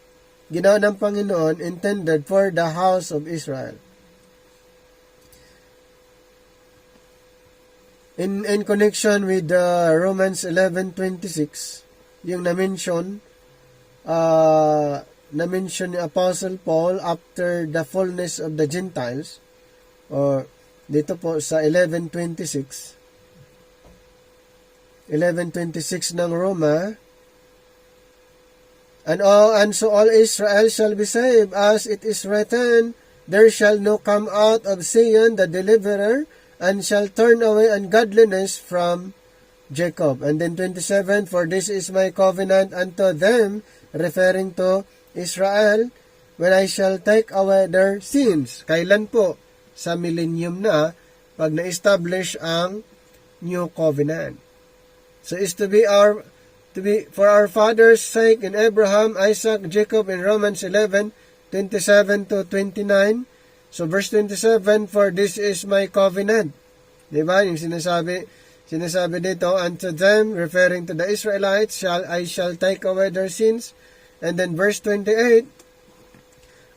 ginawa ng Panginoon intended for the house of Israel. In connection with Romans 11:26, yung na-mention ni Apostle Paul after the fullness of the Gentiles, or dito po sa 11:26 ng Roma, and so all Israel shall be saved, as it is written, there shall no come out of Zion the deliverer, and shall turn away ungodliness from Jacob. And then 27, for this is my covenant unto them, referring to Israel, when I shall take away their sins. Kailan po? Sa millennium na, pag na-establish ang New Covenant. So is to be for our fathers' sake in Abraham, Isaac, Jacob in Romans 11:27 to 29. So verse 27, for this is my covenant. Diba? Yung sinasabi dito, unto them, referring to the Israelites, I shall take away their sins. And then verse 28,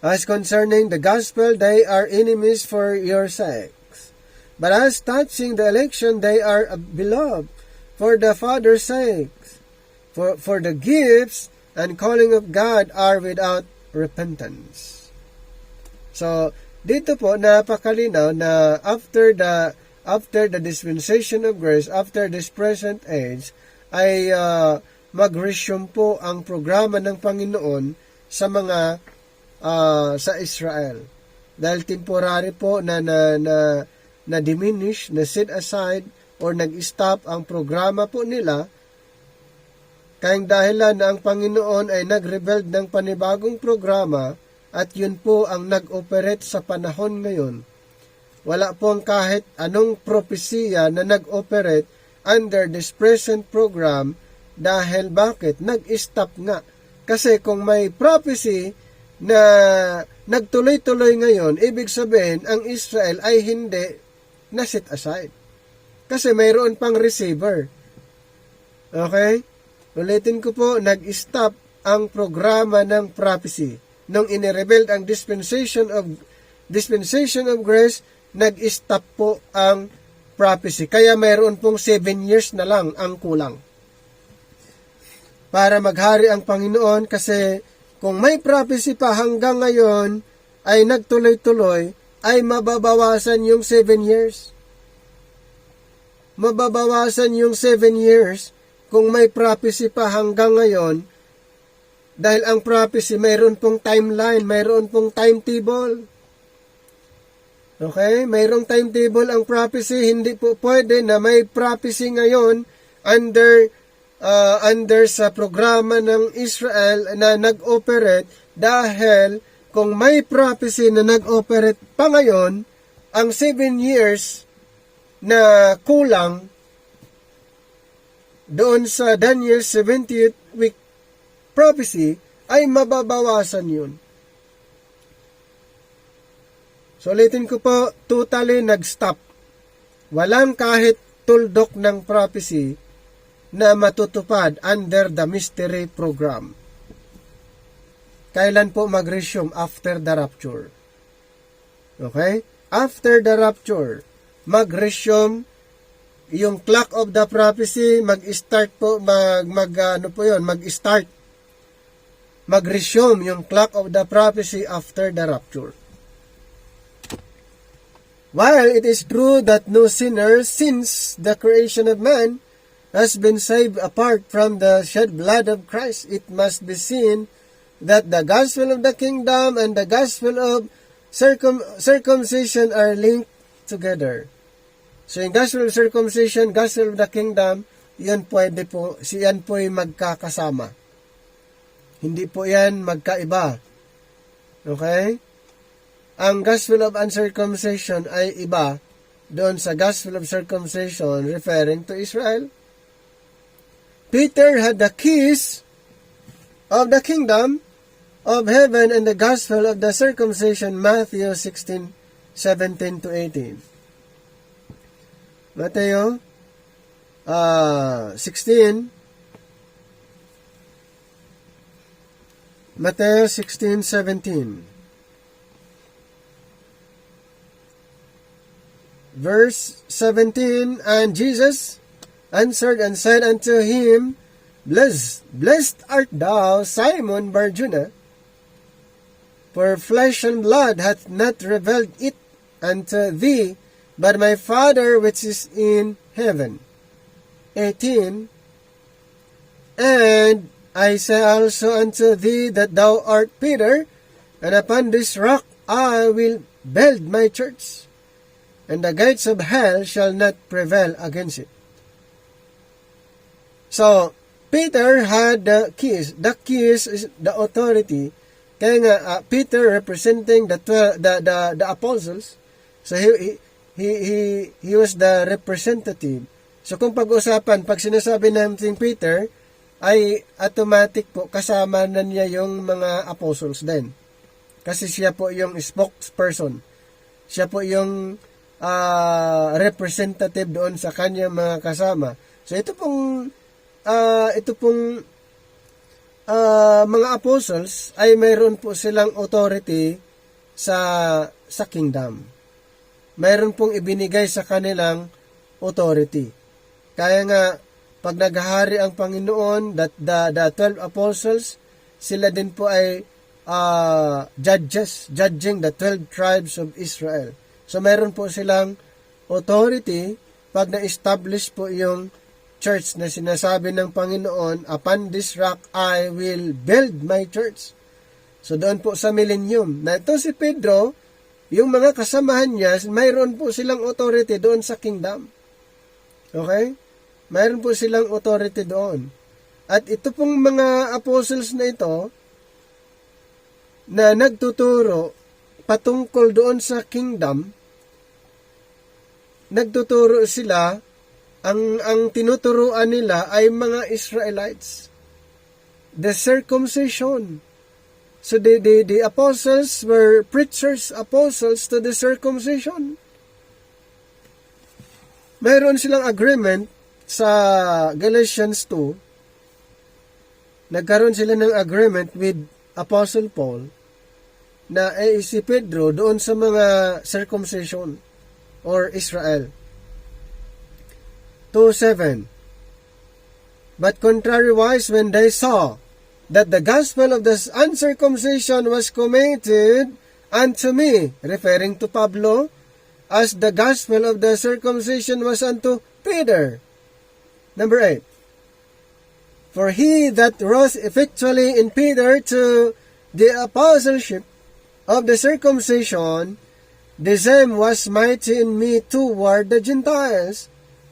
as concerning the gospel, they are enemies for your sakes. But as touching the election, they are beloved for the Father's sakes. For the gifts and calling of God are without repentance. So, dito po napakalinaw na after the dispensation of grace, after this present age, ay mag-resume po ang programa ng Panginoon sa mga sa Israel. Dahil temporary po na diminish, na set aside or nag-stop ang programa po nila, kayang dahilan na ang Panginoon ay nag-rebuild ng panibagong programa. At yun po ang nag-operate sa panahon ngayon. Wala pong kahit anong propesiya na nag-operate under this present program, dahil bakit? Nag-stop nga. Kasi kung may prophecy na nagtuloy-tuloy ngayon, ibig sabihin ang Israel ay hindi na-set aside. Kasi mayroon pang receiver. Okay? Ulitin ko po, nag-stop ang programa ng prophecy. Nung inirebuild ang dispensation of grace, nag-stop po ang prophecy. Kaya mayroon pong 7 years na lang ang kulang para maghari ang Panginoon, kasi kung may prophecy pa hanggang ngayon ay nagtuloy-tuloy, ay mababawasan yung 7 years. Mababawasan yung 7 years kung may prophecy pa hanggang ngayon. Dahil ang prophecy, mayroon pong timeline, mayroon pong timetable. Okay? Mayroong timetable ang prophecy. Hindi po pwede na may prophecy ngayon under sa programa ng Israel na nag-operate, dahil kung may prophecy na nag-operate pa ngayon, ang 7 years na kulang doon sa Daniel 70th week prophecy ay mababawasan yun. So, ulitin ko po, totally nag-stop. Walang kahit tuldok ng prophecy na matutupad under the mystery program. Kailan po mag-resume? After the rapture. Okay? After the rapture, mag-resume yung clock of the prophecy, mag-start po, mag-start. Mag-resume yung clock of the prophecy after the rapture. While it is true that no sinner since the creation of man has been saved apart from the shed blood of Christ, it must be seen that the gospel of the kingdom and the gospel of circumcision are linked together. So yung gospel of circumcision, gospel of the kingdom, yan pwede po, yan po ay magkakasama. Hindi po yan magkaiba. Okay? Ang gospel of uncircumcision ay iba doon sa gospel of circumcision referring to Israel. Peter had the keys of the kingdom of heaven and the gospel of the circumcision, Matthew 16:17 to 18. Matthew 16. Matthew 16:17. Verse 17, and Jesus answered and said unto him, Blessed art thou, Simon Bar-Jonah, for flesh and blood hath not revealed it unto thee, but my Father which is in heaven. 18, and I say also unto thee that thou art Peter, and upon this rock I will build my church, and the gates of hell shall not prevail against it. So, Peter had the keys. The keys is the authority. Kaya nga, Peter representing the apostles. So, he was the representative. So, kung pag-usapan, pag sinasabi natin Peter, ay automatic po kasama na niya yung mga apostles din. Kasi siya po yung spokesperson. Siya po yung representative doon sa kanyang mga kasama. So ito pong mga apostles ay mayroon po silang authority sa kingdom. Mayroon pong ibinigay sa kanilang authority. Kaya nga pag naghahari ang Panginoon, the 12 apostles, sila din po ay judging the 12 tribes of Israel. So, mayroon po silang authority pag na-establish po yung church na sinasabi ng Panginoon, upon this rock I will build my church. So, doon po sa millennium. Na ito si Pedro, yung mga kasamahan niya, mayroon po silang authority doon sa kingdom. Okay? Mayroon po silang authority doon. At ito pong mga apostles na ito, na nagtuturo patungkol doon sa kingdom, nagtuturo sila, ang tinuturuan nila ay mga Israelites. The circumcision. So the apostles were preachers, apostles to the circumcision. Mayroon silang agreement sa Galatians 2. Nagkaroon sila ng agreement with Apostle Paul na si Pedro doon sa mga circumcision or Israel. 2:7. But contrariwise, when they saw that the gospel of the uncircumcision was committed unto me, referring to Pablo, as the gospel of the circumcision was unto Peter. Number 8. For he that rose effectually in Peter to the apostleship of the circumcision, the same was mighty in me toward the Gentiles.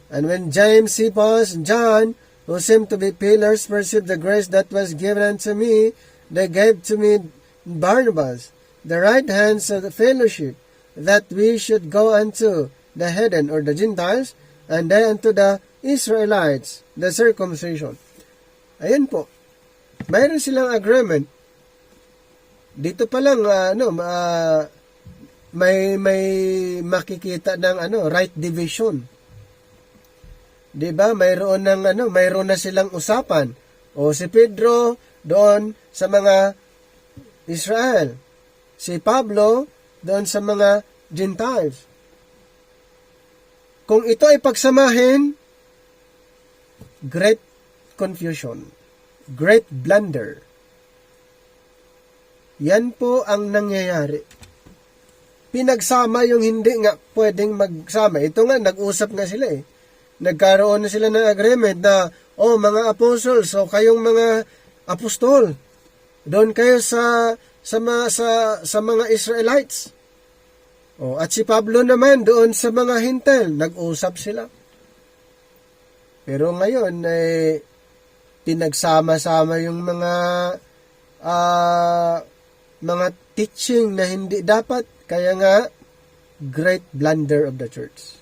And when James, Cephas, and John, who seemed to be pillars, perceived the grace that was given unto me, they gave to me Barnabas, the right hands of the fellowship, that we should go unto the heathen or the Gentiles, and they unto the Israelites, the circumcision. Ayan po. Mayroon silang agreement. Dito pa lang, may makikita ng right division. 'Di ba? Mayroon na silang usapan. O si Pedro doon sa mga Israel. Si Pablo doon sa mga Gentiles. Kung ito ay pagsamahin, great confusion, great blunder. Yan po ang nangyayari. Pinagsama yung hindi nga pwedeng magsama. Ito nga, nag-usap nga sila eh. Nagkaroon na sila ng agreement na, mga apostles, kayong mga apostol, doon kayo sa mga Israelites. At si Pablo naman doon sa mga Hintel, nag-usap sila. Pero ngayon, pinagsama-sama yung mga teaching na hindi dapat. Kaya nga, great blunder of the church.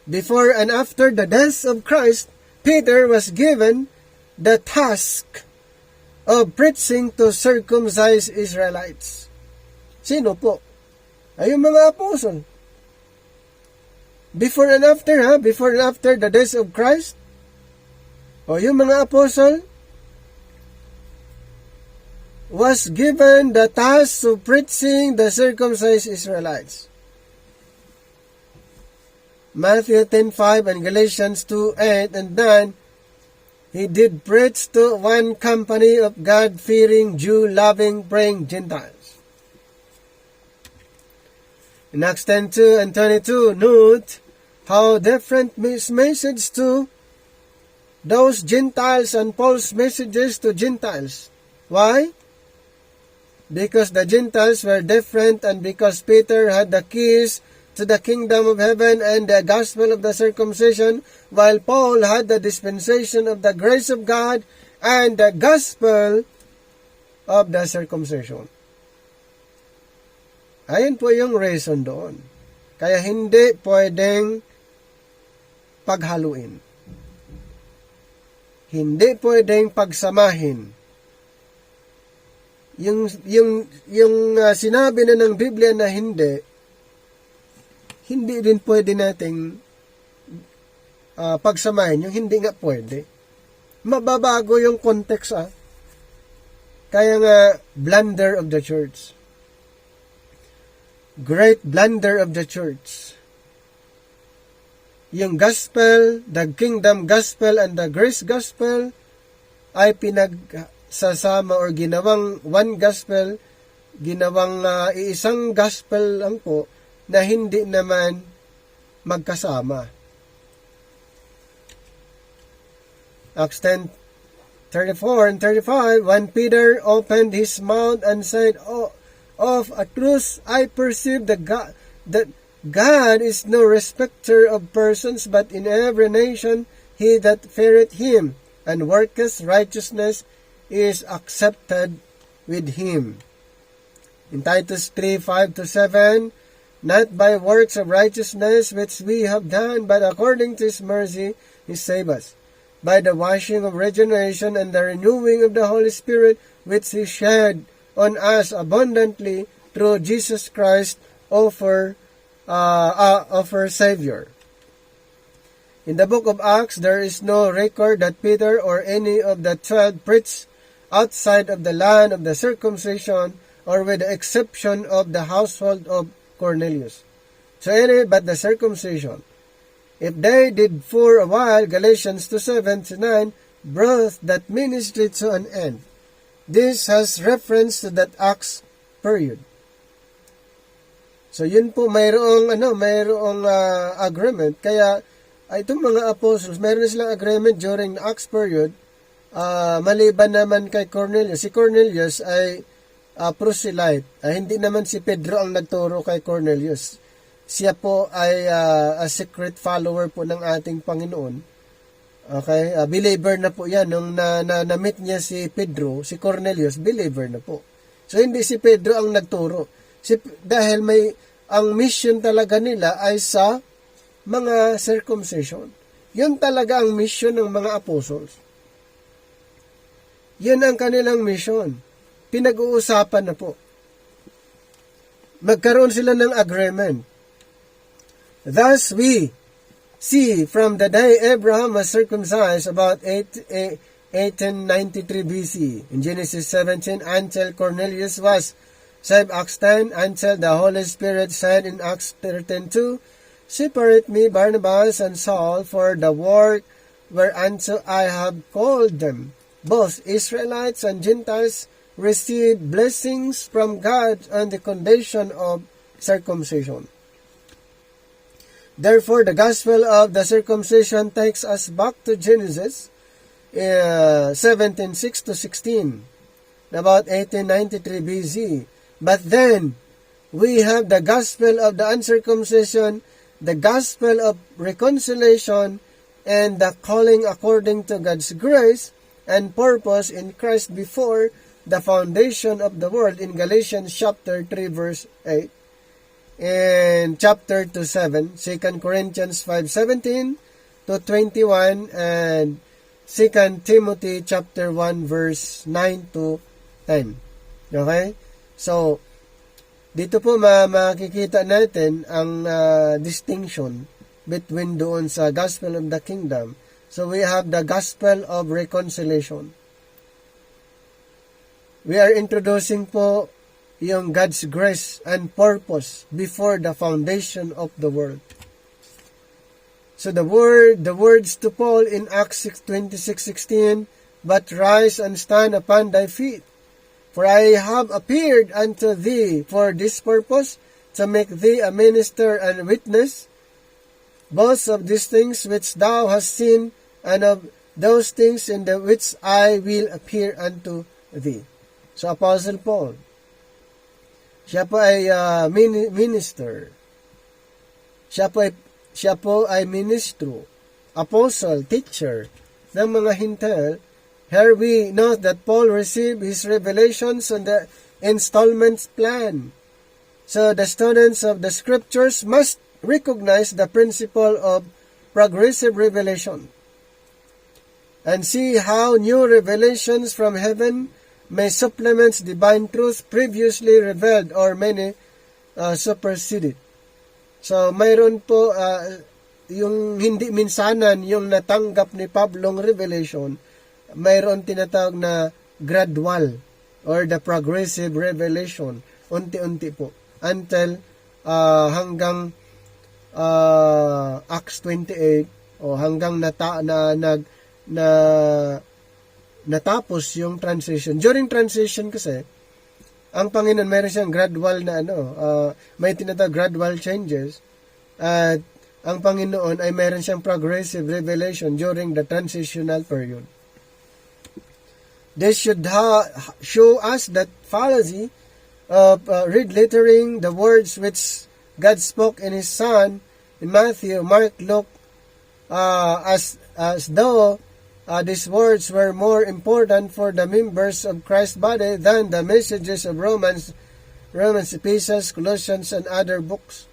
Before and after the death of Christ, Peter was given the task of preaching to circumcised Israelites. Sino po? Ay yung mga apostle. Before and after, Before and after the days of Christ. O yung mga apostle was given the task of preaching the circumcised Israelites. Matthew 10:5 and Galatians 2:8 and 9, he did preach to one company of God-fearing, Jew-loving, praying Gentiles. In Acts 10:2 and 22, note how different his message to those Gentiles and Paul's messages to Gentiles. Why? Because the Gentiles were different and because Peter had the keys to the kingdom of heaven and the gospel of the circumcision, while Paul had the dispensation of the grace of God and the gospel of the circumcision. Ayan po yung reason doon. Kaya hindi pwedeng paghaluin. Hindi pwedeng pagsamahin. Yung sinabi na ng Biblia na hindi din pwede nating pagsamahin. Yung hindi nga pwede. Mababago yung context, Kaya nga, blunder of the church. Great blunder of the church. Yung gospel, the kingdom gospel and the grace gospel ay pinagsasama or ginawang one gospel, ginawang iisang gospel lang po na hindi naman magkasama. Acts 10:34 and 35, when Peter opened his mouth and said, of a truth I perceive that God is no respecter of persons, but in every nation he that feareth him and worketh righteousness is accepted with him. In Titus 3:5-7, not by works of righteousness which we have done, but according to his mercy he saved us, by the washing of regeneration and the renewing of the Holy Spirit, which he shed on us abundantly through Jesus Christ, our Savior. In the book of Acts, there is no record that Peter or any of the 12 preached outside of the land of the circumcision, or with the exception of the household of Cornelius. So any but the circumcision. If they did for a while, Galatians 2:7-9, brought that ministry to an end. This has reference to that Acts period. So yun po, mayroong agreement. Kaya itong mga apostles, mayroon silang agreement during the Acts period, maliban naman kay Cornelius. Si Cornelius ay proselyte. Hindi naman si Pedro ang nagturo kay Cornelius. Siya po ay a secret follower po ng ating Panginoon. Okay, believer na po yan. Nung na-meet niya si Pedro, si Cornelius, believer na po. So, hindi si Pedro ang nagturo. Dahil ang mission talaga nila ay sa mga circumcision. Yun talaga ang mission ng mga apostles. Yun ang kanilang mission. Pinag-uusapan na po. Magkaroon sila ng agreement. Thus, we see from the day Abraham was circumcised about 1893 BC, in Genesis 17, until Cornelius was saved, Acts 10, until the Holy Spirit said in Acts 13:2, separate me, Barnabas and Saul, for the work whereunto I have called them. Both Israelites and Gentiles received blessings from God on the condition of circumcision. Therefore, the gospel of the circumcision takes us back to Genesis 17:6-16, about 1893 BC. But then, we have the gospel of the uncircumcision, the gospel of reconciliation, and the calling according to God's grace and purpose in Christ before the foundation of the world in Galatians chapter 3 verse 8. In chapter 2:7, 2 Corinthians 5:17-21, and 2 Timothy chapter 1 verse 9 to 10. Okay? So, dito po makikita natin ang distinction between doon sa Gospel of the Kingdom. So, we have the Gospel of Reconciliation. We are introducing po yung God's grace and purpose before the foundation of the world. So the words to Paul in Acts 26:16, "But rise and stand upon thy feet, for I have appeared unto thee for this purpose, to make thee a minister and witness, both of these things which thou hast seen, and of those things in the which I will appear unto thee." So Apostle Paul, siya po ay minister. Siya po ay ministro, apostle, teacher ng mga Hintil. Here we know that Paul received his revelations on the installment plan. So the students of the scriptures must recognize the principle of progressive revelation and see how new revelations from heaven may supplement divine truth previously revealed or many superseded. So, mayroon po yung hindi minsanan yung natanggap ni Pablong revelation, mayroon tinatawag na gradual or the progressive revelation, unti-unti po, until hanggang Acts 28 o hanggang natapos yung transition. During transition kasi, ang Panginoon mayroon siyang gradual na may tinatawag gradual changes, at ang Panginoon ay mayroon siyang progressive revelation during the transitional period. This should show us that fallacy of red lettering the words which God spoke in His Son in Matthew, Mark, Luke, as though these words were more important for the members of Christ's body than the messages of Romans, Ephesians, Colossians, and other books.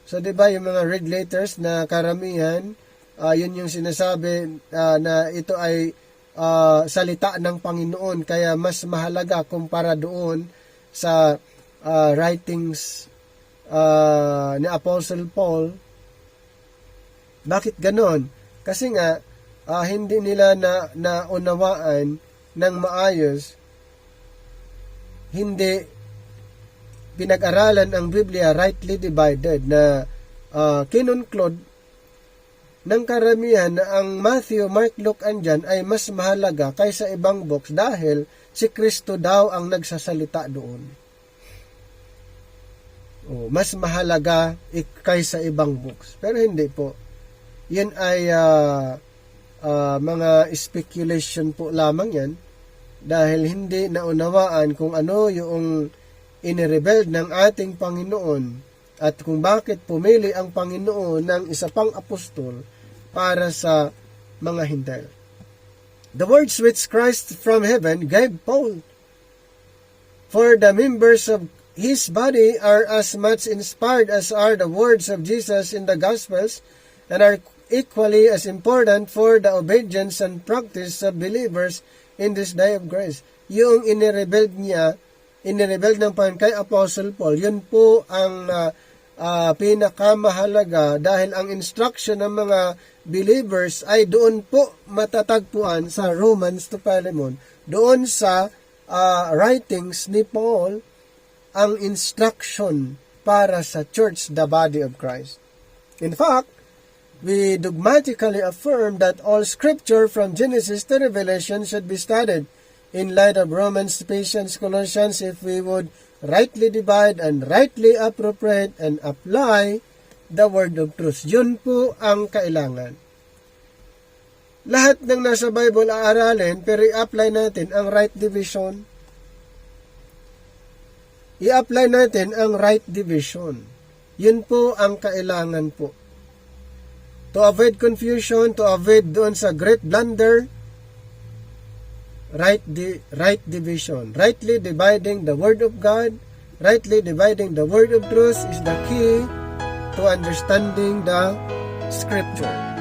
So, di ba yung mga red letters na karamihan, yun yung sinasabi na ito ay salita ng Panginoon, kaya mas mahalaga kumpara doon sa writings ni Apostle Paul. Bakit ganon? Kasi nga, hindi nila naunawaan ng maayos, hindi pinag-aralan ang Biblia rightly divided, na kinunclude ng karamihan na ang Matthew, Mark, Luke, and John ay mas mahalaga kaysa ibang books dahil si Kristo daw ang nagsasalita doon. Mas mahalaga kaysa ibang books. Pero hindi po. Yan ay mga speculation po lamang yan, dahil hindi naunawaan kung ano yung inirebeld ng ating Panginoon at kung bakit pumili ang Panginoon ng isa pang apostol para sa mga Hintil. The words which Christ from heaven gave Paul for the members of His body are as much inspired as are the words of Jesus in the Gospels, and are equally as important for the obedience and practice of believers in this day of grace. Yung inirebeld ng Panginoon kay Apostle Paul, yun po ang pinakamahalaga, dahil ang instruction ng mga believers ay doon po matatagpuan sa Romans to Philemon. Doon sa writings ni Paul, ang instruction para sa church, the body of Christ. In fact, we dogmatically affirm that all scripture from Genesis to Revelation should be studied in light of Romans, Ephesians, Colossians, if we would rightly divide and rightly appropriate and apply the word of truth. Yun po ang kailangan. Lahat ng nasa Bible aaralin, pero i-apply natin ang right division. I-apply natin ang right division. Yun po ang kailangan po. To avoid confusion, to avoid doon sa great blunder, right division. Rightly dividing the Word of God, rightly dividing the Word of truth is the key to understanding the Scripture.